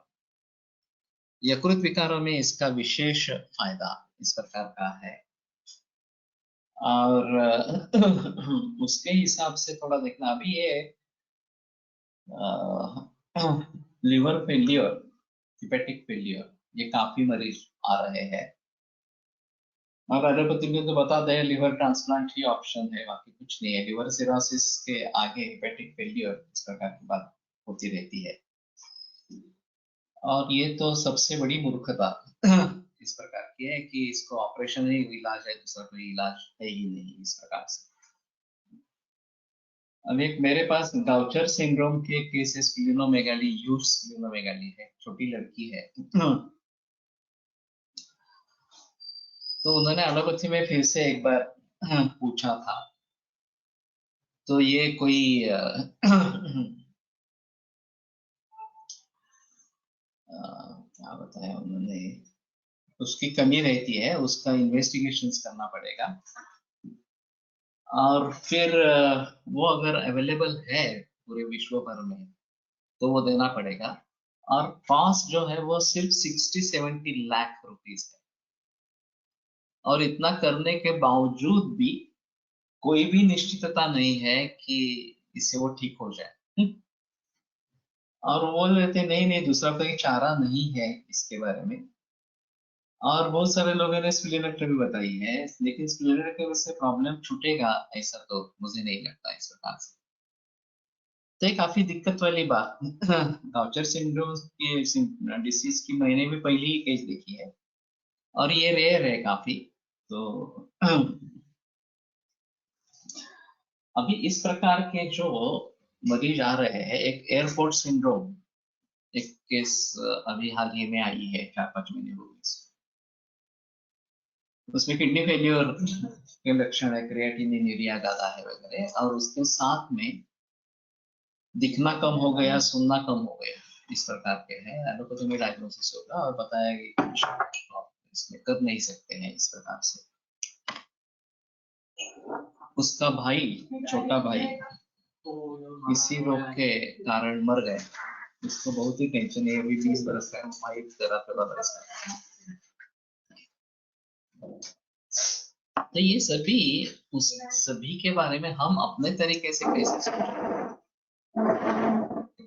यकृत विकारों में इसका विशेष फायदा इस प्रकार का है। और उसके हिसाब से थोड़ा देखना, अभी ये लिवर फेलियर, हिपेटिक फेलियर, ये काफी मरीज आ रहे हैं। और एलोपैथी में तो बताते हैं लिवर ट्रांसप्लांट ही ऑप्शन है, बाकी कुछ नहीं है। लिवर सिरोसिस के आगे हिपेटिक फेलियर इस प्रकार की बात होती रहती है। और ये तो सबसे बड़ी मूर्खता इस प्रकार की है कि इसको ऑपरेशन ही इलाज है, दूसरा कोई इलाज है ही नहीं इस प्रकार से। अब एक मेरे पास गाउचर सिंड्रोम के केसेस, स्प्लीनोमेगाली, यूज स्प्लीनोमेगाली है, छोटी लड़की है। तो उन्होंने एलोपैथी में फिर से एक बार पूछा था। तो ये कोई क्या बताया उन्होंने, उसकी कमी रहती है, उसका इन्वेस्टिगेशंस करना पड़ेगा। और फिर वो अगर अवेलेबल है पूरे विश्व भर में तो वो देना पड़ेगा। और कॉस्ट जो है वो सिर्फ 60-70 लाख रुपीस है। और इतना करने के बावजूद भी कोई भी निश्चितता नहीं है कि इससे वो ठीक हो जाए। और वो बोल रहे थे नहीं नहीं, दूसरा कोई चारा नहीं है इसके बारे में। और बहुत सारे लोगों ने स्प्लीनेक्टोमी बताई है, लेकिन स्प्लीनेक्टोमी से प्रॉब्लम छूटेगा ऐसा तो मुझे नहीं लगता इस प्रकार से। तो ये काफी दिक्कत वाली बात। गाउचर सिंड्रोम की डिसीज की मैंने भी पहले ही केस देखी है और ये रेयर है काफी। तो अभी इस प्रकार के जो मरीज आ रहे हैं, एक एयरपोर्ट सिंड्रोम, एक केस अभी हाल ही में आई है, 4-5 महीने हो गए। उसमें किडनी फेलियर के लक्षण है, क्रिएटिनिन ज्यादा है वगैरह, और उसके साथ में दिखना कम हो गया, सुनना कम हो गया, इस प्रकार के है। एलोपैथी में डायग्नोसिस होगा और बताया कि कुछ आप इसमें कर नहीं सकते हैं इस प्रकार से। उसका भाई, छोटा भाई, इसी रोग के कारण मर गए। इसको बहुत ही टेंशन है, अभी 20 बरस का है, भाई 13-14 बरस का। तो ये सभी, उस सभी के बारे में हम अपने तरीके से कैसे सोचें,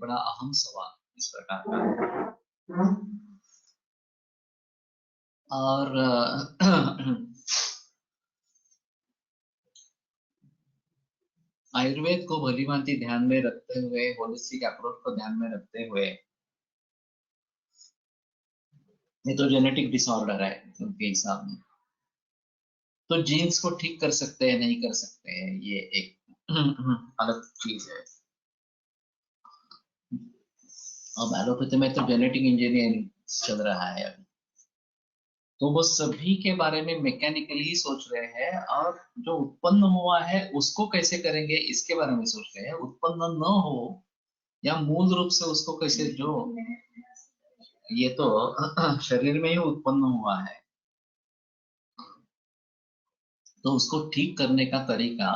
बड़ा अहम सवाल इस प्रकार का। और आयुर्वेद को भली भांति ध्यान में रखते हुए, होलिस्टिक अप्रोच को ध्यान में रखते हुए, ये तो जेनेटिक डिसऑर्डर है उनके हिसाब में, तो जीन्स को ठीक कर सकते हैं, नहीं कर सकते हैं, ये एक अलग चीज है। अब एलोपैथी में तो जेनेटिक इंजीनियरिंग चल रहा है अभी, तो वो सभी के बारे में मैकेनिकली ही सोच रहे हैं, और जो उत्पन्न हुआ है उसको कैसे करेंगे इसके बारे में सोच रहे हैं। उत्पन्न न हो या मूल रूप से उसको कैसे, जो ये तो शरीर में ही उत्पन्न हुआ है, तो उसको ठीक करने का तरीका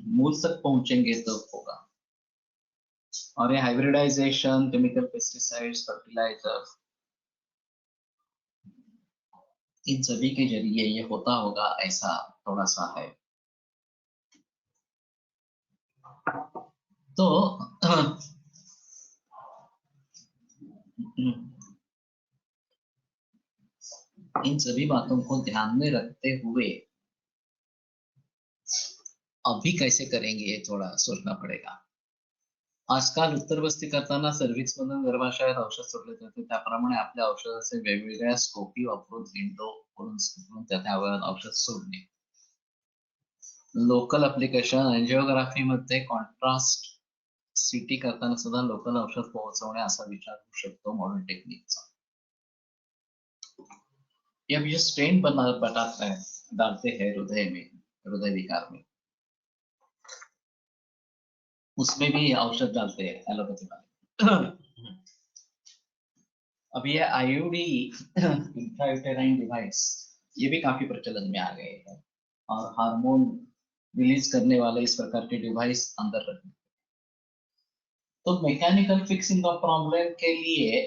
मूल तक पहुंचेंगे तो होगा। और ये हाइब्रिडाइजेशन, केमिकल पेस्टिसाइड्स, फर्टिलाइजर, इन सभी के जरिए ये होता होगा, ऐसा थोड़ा सा है। तो इन सभी बातों को ध्यान में रखते हुए अभी कैसे करेंगे ये थोड़ा सोचना पडेगा। आजकाल उत्तरवस्ती करताना सर्व्हिक्स मधून गर्भाशयात औषध सोडले जाते, त्याप्रमाणे आपल्या औषधाचे वेगवेगळ्या स्कोपी वापरून विंडो करून त्या अवयवात औषध सोडणे। लोकल ऍप्लिकेशन एंजिओग्राफी मध्ये कॉन्ट्रास्ट सीटी करताना सुद्धा लोकल औषध पोहोचवणे असा विचार होऊ शकतो मॉडर्न टेक्निकचा। या भी स्टेन बताता है, डालते हैं हृदय में, हृदय विकार में, उसमें भी औषध डालते हैं एलोपैथी वाले। अब ये आईयूडी इंट्रायूटेराइन डिवाइस, ये भी काफी प्रचलन में आ गए हैं, और हार्मोन रिलीज करने वाले इस प्रकार के डिवाइस अंदर रखने। तो मैकेनिकल फिक्सिंग ऑफ प्रॉब्लम के लिए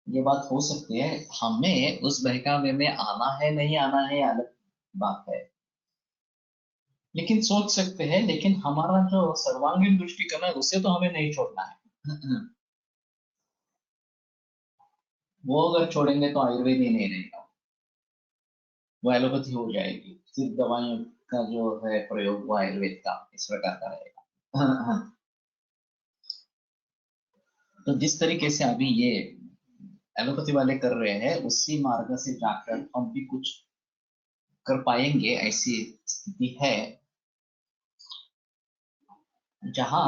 ये बात हो सकती है। हमें उस बहकावे में आना है नहीं आना है अलग बात है, लेकिन सोच सकते हैं। लेकिन हमारा जो सर्वांगीण दृष्टिकोण है उसे तो हमें नहीं छोड़ना है। वो अगर छोड़ेंगे तो आयुर्वेद ही नहीं रहेगा, वो एलोपैथी हो जाएगी। सिर्फ दवाइयों का जो है प्रयोग वो आयुर्वेद का इस प्रकार का रहेगा। तो जिस तरीके से अभी ये एलोपैथी वाले कर रहे हैं, उसी मार्ग से जाकर हम भी कुछ कर पाएंगे, ऐसी स्थिति है। जहां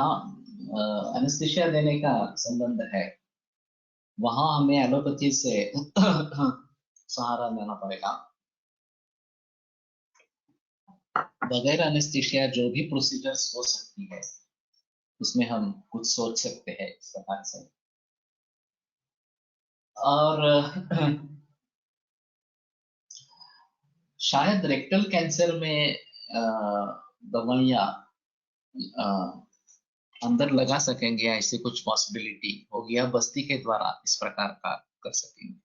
एनेस्थीसिया देने का संबंध है, वहां हमें एलोपैथी से सहारा लेना पड़ेगा। बगैर एनेस्थीसिया जो भी प्रोसीजर्स हो सकती है, उसमें हम कुछ सोच सकते हैं इस प्रकार से। और शायद रेक्टल कैंसर में दवाइयां अंदर लगा सकेंगे, ऐसी कुछ पॉसिबिलिटी होगी, या बस्ती के द्वारा इस प्रकार का कर सकेंगे।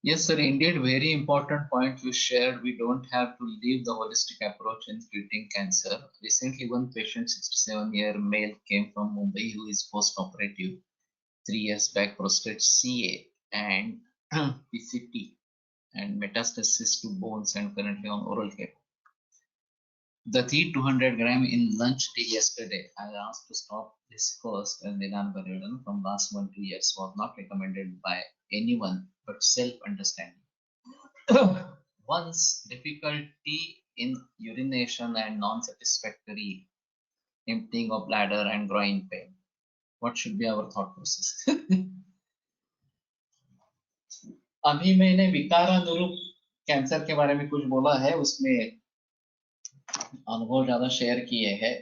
Yes, sir. Indeed, very important point you shared. We don't have to leave the holistic approach in treating cancer. Recently, one patient, 67-year male, came from Mumbai who is post-operative 3 years back, prostate CA and PCT and metastasis to bones, and currently on oral care. The 200 gram in lunch tea yesterday, I asked to stop this first, and Nidan Baridan from last 1-2 years was not recommended by anyone but self-understanding. Once difficulty in urination and non-satisfactory emptying of bladder and groin pain. What should be our thought process? अभी मैंने विकारानुरूप cancer के बारे में कुछ बोला है, उसमें अनुभव ज्यादा शेयर किए हैं।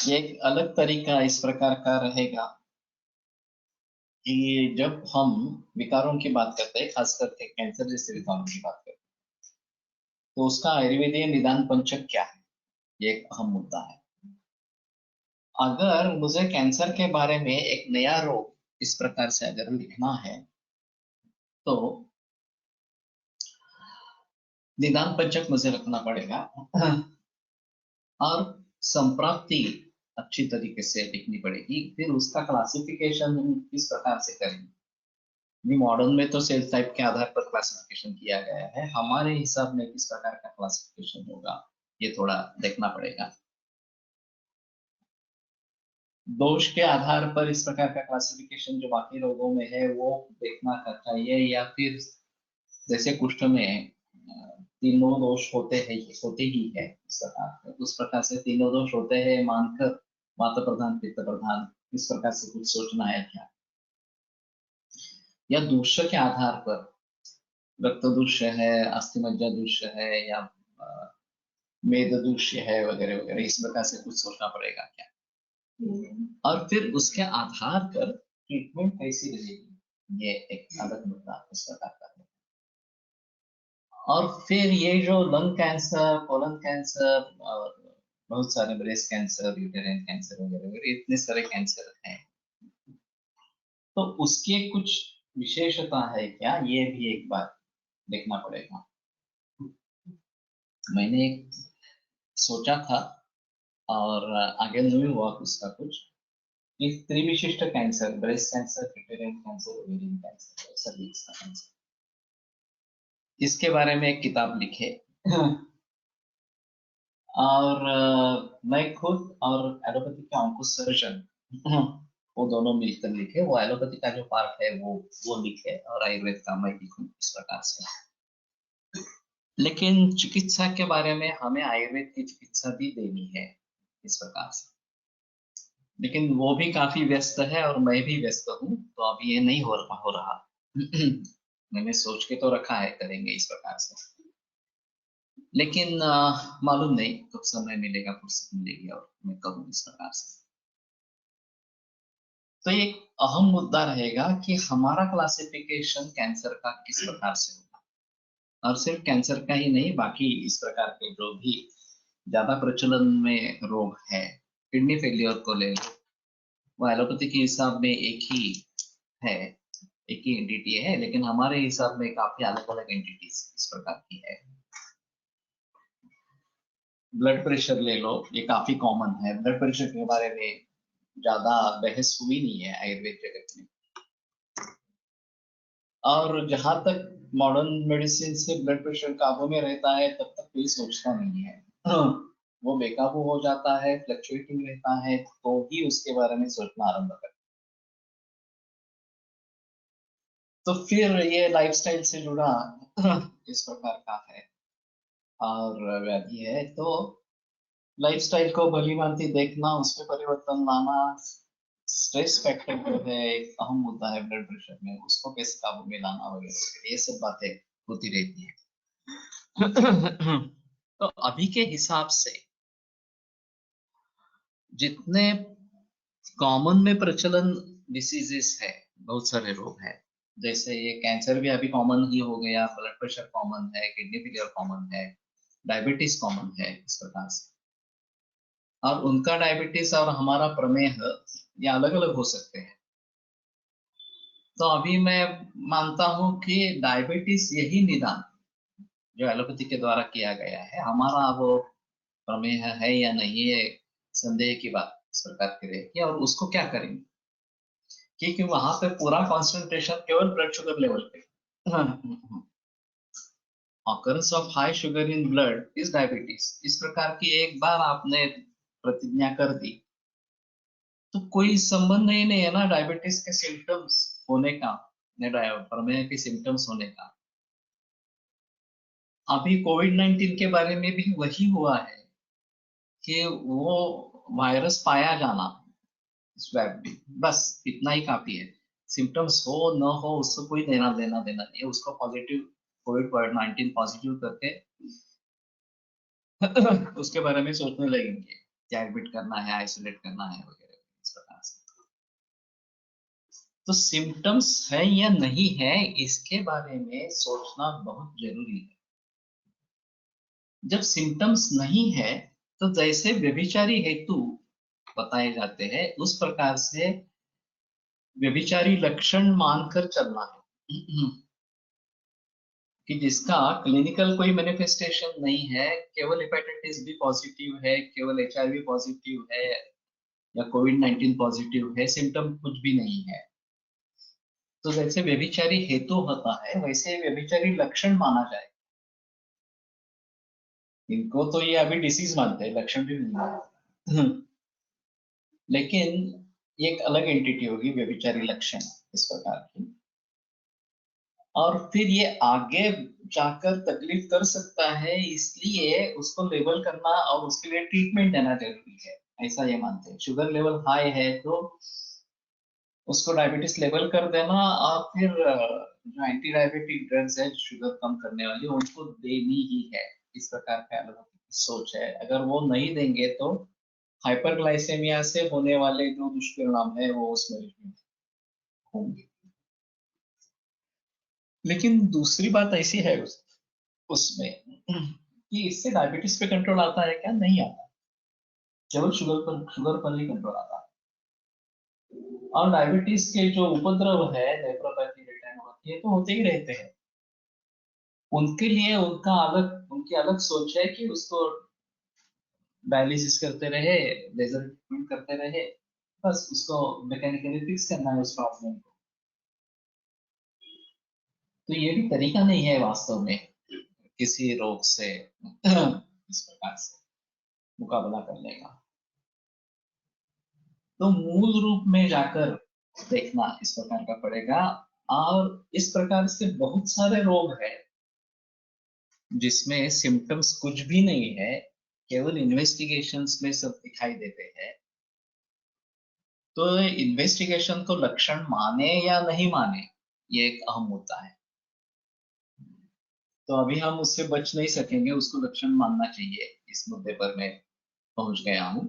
ये एक अलग तरीका इस प्रकार का रहेगा कि जब हम विकारों की बात करते हैं, खास करके कैंसर जैसे विकारों की बात करते हैं, तो उसका आयुर्वेदीय निदान पंचक क्या है, ये एक अहम मुद्दा है। अगर मुझे कैंसर के बारे में एक नया रोग इस प्रकार से अगर लिखना है, तो निदान पंचक मुझे रखना पड़ेगा, और संप्राप्ति अच्छी तरीके से लिखनी पड़ेगी। फिर उसका क्लासिफिकेशन हम किस प्रकार से करेंगे। मॉडर्न में तो सेल टाइप के आधार पर क्लासिफिकेशन किया गया है, हमारे हिसाब में किस प्रकार का क्लासिफिकेशन होगा ये थोड़ा देखना पड़ेगा। दोष के आधार पर इस प्रकार का क्लासिफिकेशन जो बाकी रोगों में है वो देखना चाहिए, या फिर जैसे कुष्ठ में तीनों दोष होते ही है इस प्रकार से। उस प्रकार से तीनों दोष होते हैं मानकर वात प्रधान पित्त प्रधान इस प्रकार से कुछ सोचना है क्या, या दूष्य के आधार पर रक्त दूष्य है, अस्थिमज्जा दूष्य है, या मेद दूष्य है वगैरह वगैरह, इस प्रकार से कुछ सोचना पड़ेगा क्या, और फिर उसके आधार पर ट्रीटमेंट कैसी रहेगी, ये एक अलग मुद्दा इस प्रकार का है। और फिर ये जो लंग कैंसर, कोलन कैंसर और बहुत सारे ब्रेस्ट कैंसर, यूटेराइन कैंसर वगैरह वगैरह इतने सारे कैंसर हैं, तो उसके कुछ विशेषता है क्या, ये भी एक बार देखना पड़ेगा। मैंने एक सोचा था और आगे नहीं हुआ उसका कुछ, कि त्रिविशिष्ट cancer, breast cancer, uterine cancer, ovarian cancer, cervix का कैंसर, इसके बारे में एक किताब लिखे। और मैं खुद और एलोपैथी के ऑन्को सर्जन वो दोनों मिलकर लिखे। वो एलोपैथी का जो पार्ट है वो लिखे और आयुर्वेद का मैं लिखूं इस प्रकार से। लेकिन चिकित्सा के बारे में हमें आयुर्वेद की चिकित्सा भी देनी है इस प्रकार से, लेकिन वो भी काफी व्यस्त है और मैं भी व्यस्त हूँ, तो अभी ये नहीं हो रहा। मैंने सोच के तो रखा है करेंगे इस प्रकार से, लेकिन मालूम नहीं कब समय मिलेगा, फुर्सत मिलेगी और मैं करूँ इस प्रकार से। तो एक अहम मुद्दा रहेगा कि हमारा क्लासिफिकेशन कैंसर का किस प्रकार से होगा, और सिर्फ कैंसर का ही नहीं, बाकी इस प्रकार के जो भी ज्यादा प्रचलन में रोग है, किडनी फेलियर को ले लो, वो एलोपैथी के हिसाब में एक ही है, एक ही एंटिटी है, लेकिन हमारे हिसाब में काफी अलग अलग एंटिटीज इस प्रकार की है। ब्लड प्रेशर ले लो, ये काफी कॉमन है। ब्लड प्रेशर के बारे में ज्यादा बहस हुई नहीं है आयुर्वेद जगत में, और जहां तक मॉडर्न मेडिसिन से ब्लड प्रेशर काबू में रहता है तब तक कोई सोचता नहीं है। वो बेकाबू हो जाता है, फ्लक्चुएटिंग रहता है, तो ही उसके बारे में सोचना आरंभ करता है। तो फिर ये लाइफस्टाइल से जुड़ा इस प्रकार का है और व्याधि है, तो लाइफस्टाइल को भली भांति देखना, उसमें परिवर्तन लाना, स्ट्रेस फैक्टर जो है एक अहम मुद्दा है ब्लड प्रेशर में, उसको कैसे काबू में लाना वगैरह, ये सब बातें होती रहती है। तो अभी के हिसाब से जितने कॉमन में प्रचलन डिसीजेस है, बहुत सारे रोग हैं, जैसे ये कैंसर भी अभी कॉमन ही हो गया, ब्लड प्रेशर कॉमन है, किडनी फेलियर कॉमन है, डायबिटीज कॉमन है इस प्रकार से। और उनका डायबिटीज और हमारा प्रमेह ये अलग अलग हो सकते हैं। तो अभी मैं मानता हूं कि डायबिटीज यही निदान जो एलोपैथी के द्वारा किया गया है, हमारा वो प्रमेह है या नहीं है संदेह की बात इस प्रकार की रहेगी। और उसको क्या करेंगे, क्योंकि वहां पे पूरा कॉन्सेंट्रेशन केवल ब्लड शुगर लेवल पे, occurrence of high sugar in blood is diabetes, इस प्रकार की एक बार आपने प्रतिज्ञा कर दी तो कोई संबंध नहीं है ना डायबिटीज के सिम्टम्स होने का, प्रमेह के सिम्टम्स होने का। अभी कोविड-19 के बारे में भी वही हुआ है कि वो वायरस पाया जाना स्वैब में, बस इतना ही काफी है। सिम्टम्स हो न हो उससे कोई लेना देना नहीं है, उसको पॉजिटिव कोविड-19 पॉजिटिव करके उसके बारे में सोचने लगेंगे क्या एडमिट करना है, आइसोलेट करना है वगैरह इस प्रकार से। तो सिम्टम्स है या नहीं है इसके बारे में सोचना बहुत जरूरी है। जब सिम्टम्स नहीं है तो जैसे व्यभिचारी हेतु बताए जाते हैं उस प्रकार से व्यभिचारी लक्षण मानकर चलना है कि जिसका क्लिनिकल कोई मैनिफेस्टेशन नहीं है, केवल हेपेटाइटिस बी पॉजिटिव है, केवल HIV पॉजिटिव है या कोविड-19 पॉजिटिव है, सिम्टम कुछ भी नहीं है, तो जैसे व्यभिचारी हेतु होता है वैसे व्यभिचारी लक्षण माना जाए। इनको तो ये अभी डिसीज मानते हैं, लक्षण भी नहीं मानते। लेकिन ये एक अलग एंटिटी होगी व्यभिचारी लक्षण इस प्रकार की। और फिर ये आगे जाकर तकलीफ कर सकता है, इसलिए उसको लेवल करना और उसके लिए ट्रीटमेंट देना जरूरी है, ऐसा ये मानते हैं। शुगर लेवल हाई है तो उसको डायबिटीज लेवल कर देना और फिर जो एंटी डायबिटिक ड्रग्स है शुगर कम करने वाली उनको देनी ही है, इस प्रकार का लोगों की सोच है। अगर वो नहीं देंगे तो हाइपरग्लाइसेमिया से होने वाले जो दुष्परिणाम है वो उस मरीज में होंगे। लेकिन दूसरी बात ऐसी है उसमें कि इससे डायबिटीज पे कंट्रोल आता है क्या? नहीं आता, केवल शुगर पर ही कंट्रोल आता है। और डायबिटीज के जो उपद्रव है, नेफ्रोपैथी, रेटिनोपैथी, ये तो होते ही रहते हैं। उनके लिए उनकी अलग सोच है कि उसको डायलिसिस करते रहे, लेजर ट्रीटमेंट करते रहे, बस उसको मैकेनिकली फिक्स करना है उस प्रॉब्लम को। तो ये भी तरीका नहीं है वास्तव में किसी रोग से इस प्रकार से मुकाबला करने का। तो मूल रूप में जाकर देखना इस प्रकार का पड़ेगा। और इस प्रकार से बहुत सारे रोग है जिसमें सिम्टम्स कुछ भी नहीं है, केवल इन्वेस्टिगेशंस में सब दिखाई देते हैं। तो इन्वेस्टिगेशन तो लक्षण माने या नहीं माने, ये एक अहम मुद्दा है। तो अभी हम उससे बच नहीं सकेंगे, उसको लक्षण मानना चाहिए। इस मुद्दे पर मैं पहुंच गया हूं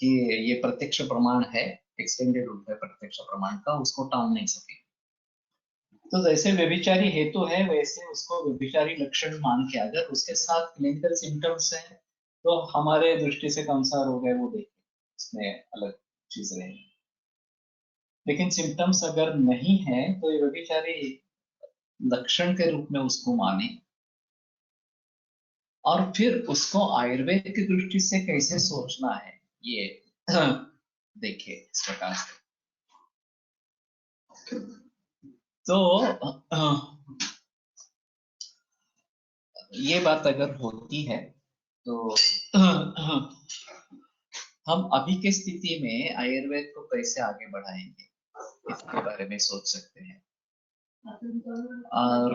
कि ये प्रत्यक्ष प्रमाण है, एक्सटेंडेड रूप है प्रत्यक्ष प्रमाण का, उसको टाल नहीं सकेंगे। तो जैसे व्यभिचारी हेतु है वैसे उसको व्यभिचारी लक्षण मान के अगर उसके साथ क्लिनिकल सिम्टम्स हैं तो हमारे दृष्टि से कौन सा रोग है वो देखें, इसमें अलग चीज रहेगी। लेकिन सिम्टम्स अगर नहीं है तो ये व्यभिचारी लक्षण के रूप में उसको माने और फिर उसको आयुर्वेद की दृष्टि से कैसे सोचना है ये देखिए इस प्रकार से। तो ये बात अगर होती है तो हम अभी की स्थिति में आयुर्वेद को कैसे आगे बढ़ाएंगे इसके बारे में सोच सकते हैं। और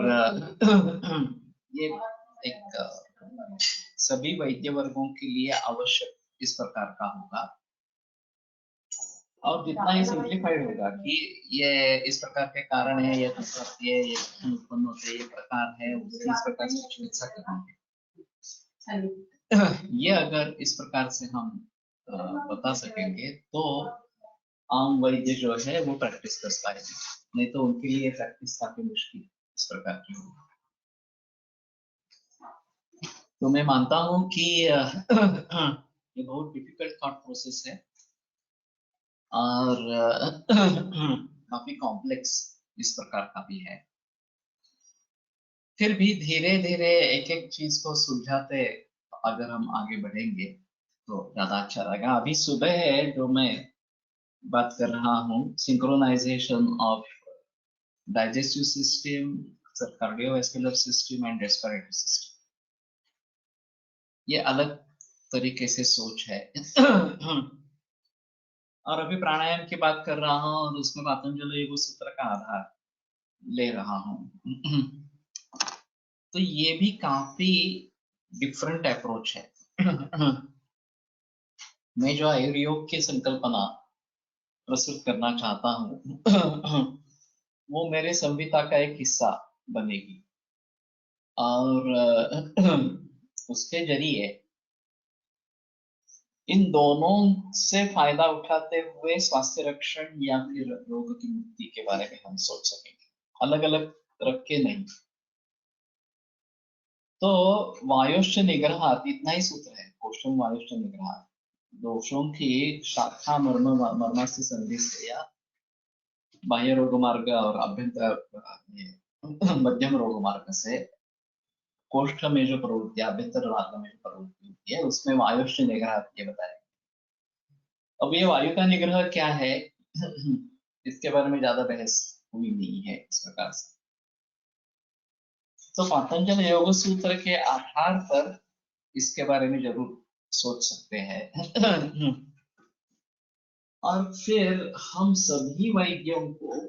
ये एक सभी वैद्य वर्गों के लिए आवश्यक इस प्रकार का होगा। और जितना ही सिंप्लीफाइड होगा कि ये इस प्रकार के कारण है, ये उत्पन्न होते हैं, ये प्रकार है, इस प्रकार से चिकित्सा करनी है, ये अगर इस प्रकार से हम बता सकेंगे तो आम वैद्य जो है वो प्रैक्टिस कर पाएंगे, नहीं तो उनके लिए प्रैक्टिस काफी मुश्किल इस प्रकार की होगी। तो मैं मानता हूं कि ये बहुत डिफिकल्ट थॉट प्रोसेस है और काफी कॉम्प्लेक्स इस प्रकार का भी है। फिर भी धीरे धीरे एक एक चीज को सुलझाते अगर हम आगे बढ़ेंगे तो ज्यादा अच्छा रहेगा। अभी सुबह है जो मैं बात कर रहा हूँ, synchronization of digestive system, cardiovascular system and respiratory system, ये अलग तरीके से सोच है। और अभी प्राणायाम की बात कर रहा हूँ और उसमें पातंजलि योग सूत्र का आधार ले रहा हूँ। तो ये भी काफी डिफरेंट अप्रोच है। मैं जो आयुर्योग की संकल्पना प्रस्तुत करना चाहता हूँ वो मेरे संहिता का एक हिस्सा बनेगी और उसके जरिए इन दोनों से फायदा उठाते हुए स्वास्थ्य रक्षण या फिर रोग की मुक्ति के बारे में हम सोच सकेंगे, अलग अलग रख के नहीं। तो वायुश्च निग्रहात, इतना ही सूत्र है, कोष्ठम वायुश्च निग्रहात, दोषों की शाखा मर्म से संधि से या बाह्य रोग मार्ग और अभ्यंतर मध्यम रोग मार्ग से कोष्ठ में जो प्रवृत्ति, अभ्यंतर मार्ग में जो प्रवृत्ति होती है उसमें वायुश्च निग्रहात ये बताया। अब ये वायु का निग्रह क्या है इसके बारे में ज्यादा बहस हुई नहीं है इस प्रकार से। तो पतंजल योग सूत्र के आधार पर इसके बारे में जरूर सोच सकते हैं। और फिर हम सभी वैद्यों को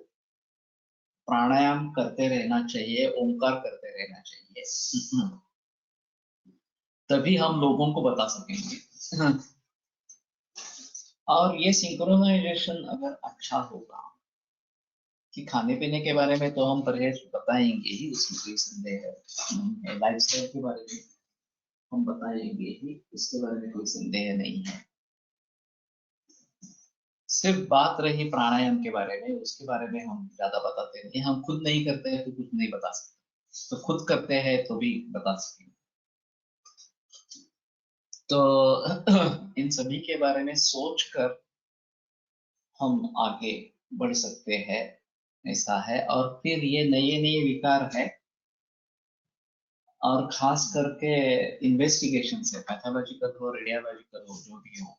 प्राणायाम करते रहना चाहिए, ओंकार करते रहना चाहिए। तभी हम लोगों को बता सकेंगे। और ये सिंक्रोनाइजेशन अगर अच्छा होगा कि खाने पीने के बारे में तो हम परहेज बताएंगे ही, उसमें कोई संदेह है। लाइफस्टाइल के बारे में हम बताएंगे ही, उसके बारे में कोई संदेह नहीं है। सिर्फ बात रही प्राणायाम के बारे में, उसके बारे में हम ज्यादा बताते नहीं, हम खुद नहीं करते हैं तो कुछ नहीं बता सकते, तो खुद करते हैं तो भी बता सकेंगे। तो इन सभी के बारे में सोचकर हम आगे बढ़ सकते हैं, ऐसा है। और फिर ये नए नए विकार है, और खास करके इन्वेस्टिगेशन से, पैथोलॉजिकल हो रेडियोलॉजिकल हो जो भी हो,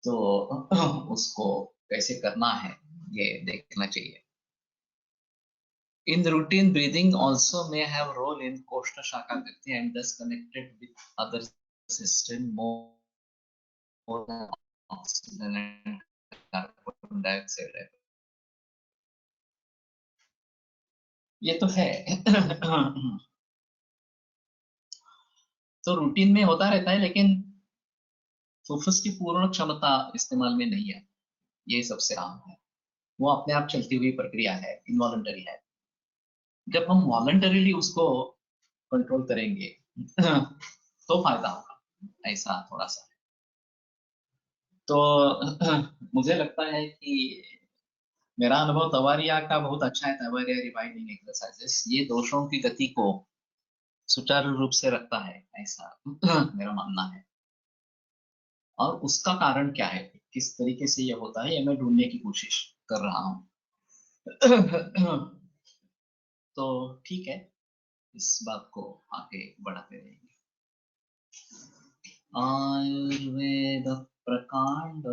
तो उसको कैसे करना है ये देखना चाहिए। In routine breathing also may have role in Koshta Shakagati and thus connected with other system more than oxygen and carbon dioxide. ये तो है। तो रूटीन में होता रहता है, लेकिन फुफ्फुस की पूर्ण क्षमता इस्तेमाल में नहीं है, ये सबसे आम है। वो अपने आप चलती हुई प्रक्रिया है, इनवॉलंटरी है। जब हम वॉलंटरीली उसको कंट्रोल करेंगे तो फायदा होगा, ऐसा थोड़ा सा। तो मुझे लगता है कि मेरा अनुभव तवारिया का बहुत अच्छा है। तवारिया रिवाइविंग एक्सरसाइजेस ये दोषों की गति को सुचारू रूप से रखता है, ऐसा मेरा मानना है। और उसका कारण क्या है, किस तरीके से ये होता है, ये मैं ढूंढने की कोशिश कर रहा हूँ। तो ठीक है, इस बात को आगे बढ़ाते रहेंगे। आयुर्वेद प्रकांड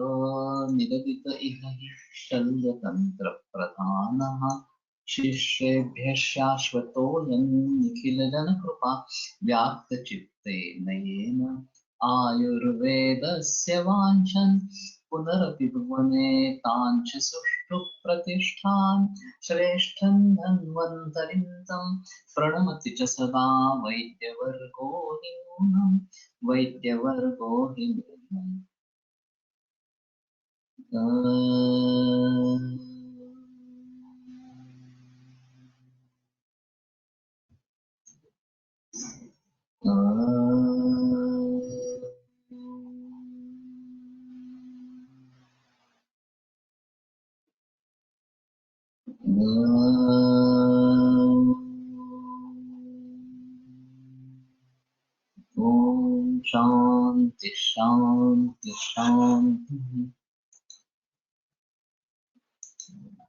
निगदित इह हि शल्यतंत्र प्रधानः शिष्येभ्यः शाश्वतोऽयं निखिल जन कृपा व्याप्त चित्ते नयेन आयुर्वेदस्य वाञ्छन् पुनरपि भुवने काञ्च सुष्ठु प्रतिष्ठान् श्रेष्ठं धन्वन्तरिं तं प्रणमति च सदा वैद्यवर्गो हि नूनम् वैद्यवर्गो हि नूनम्। ओम शांति शांति शांति।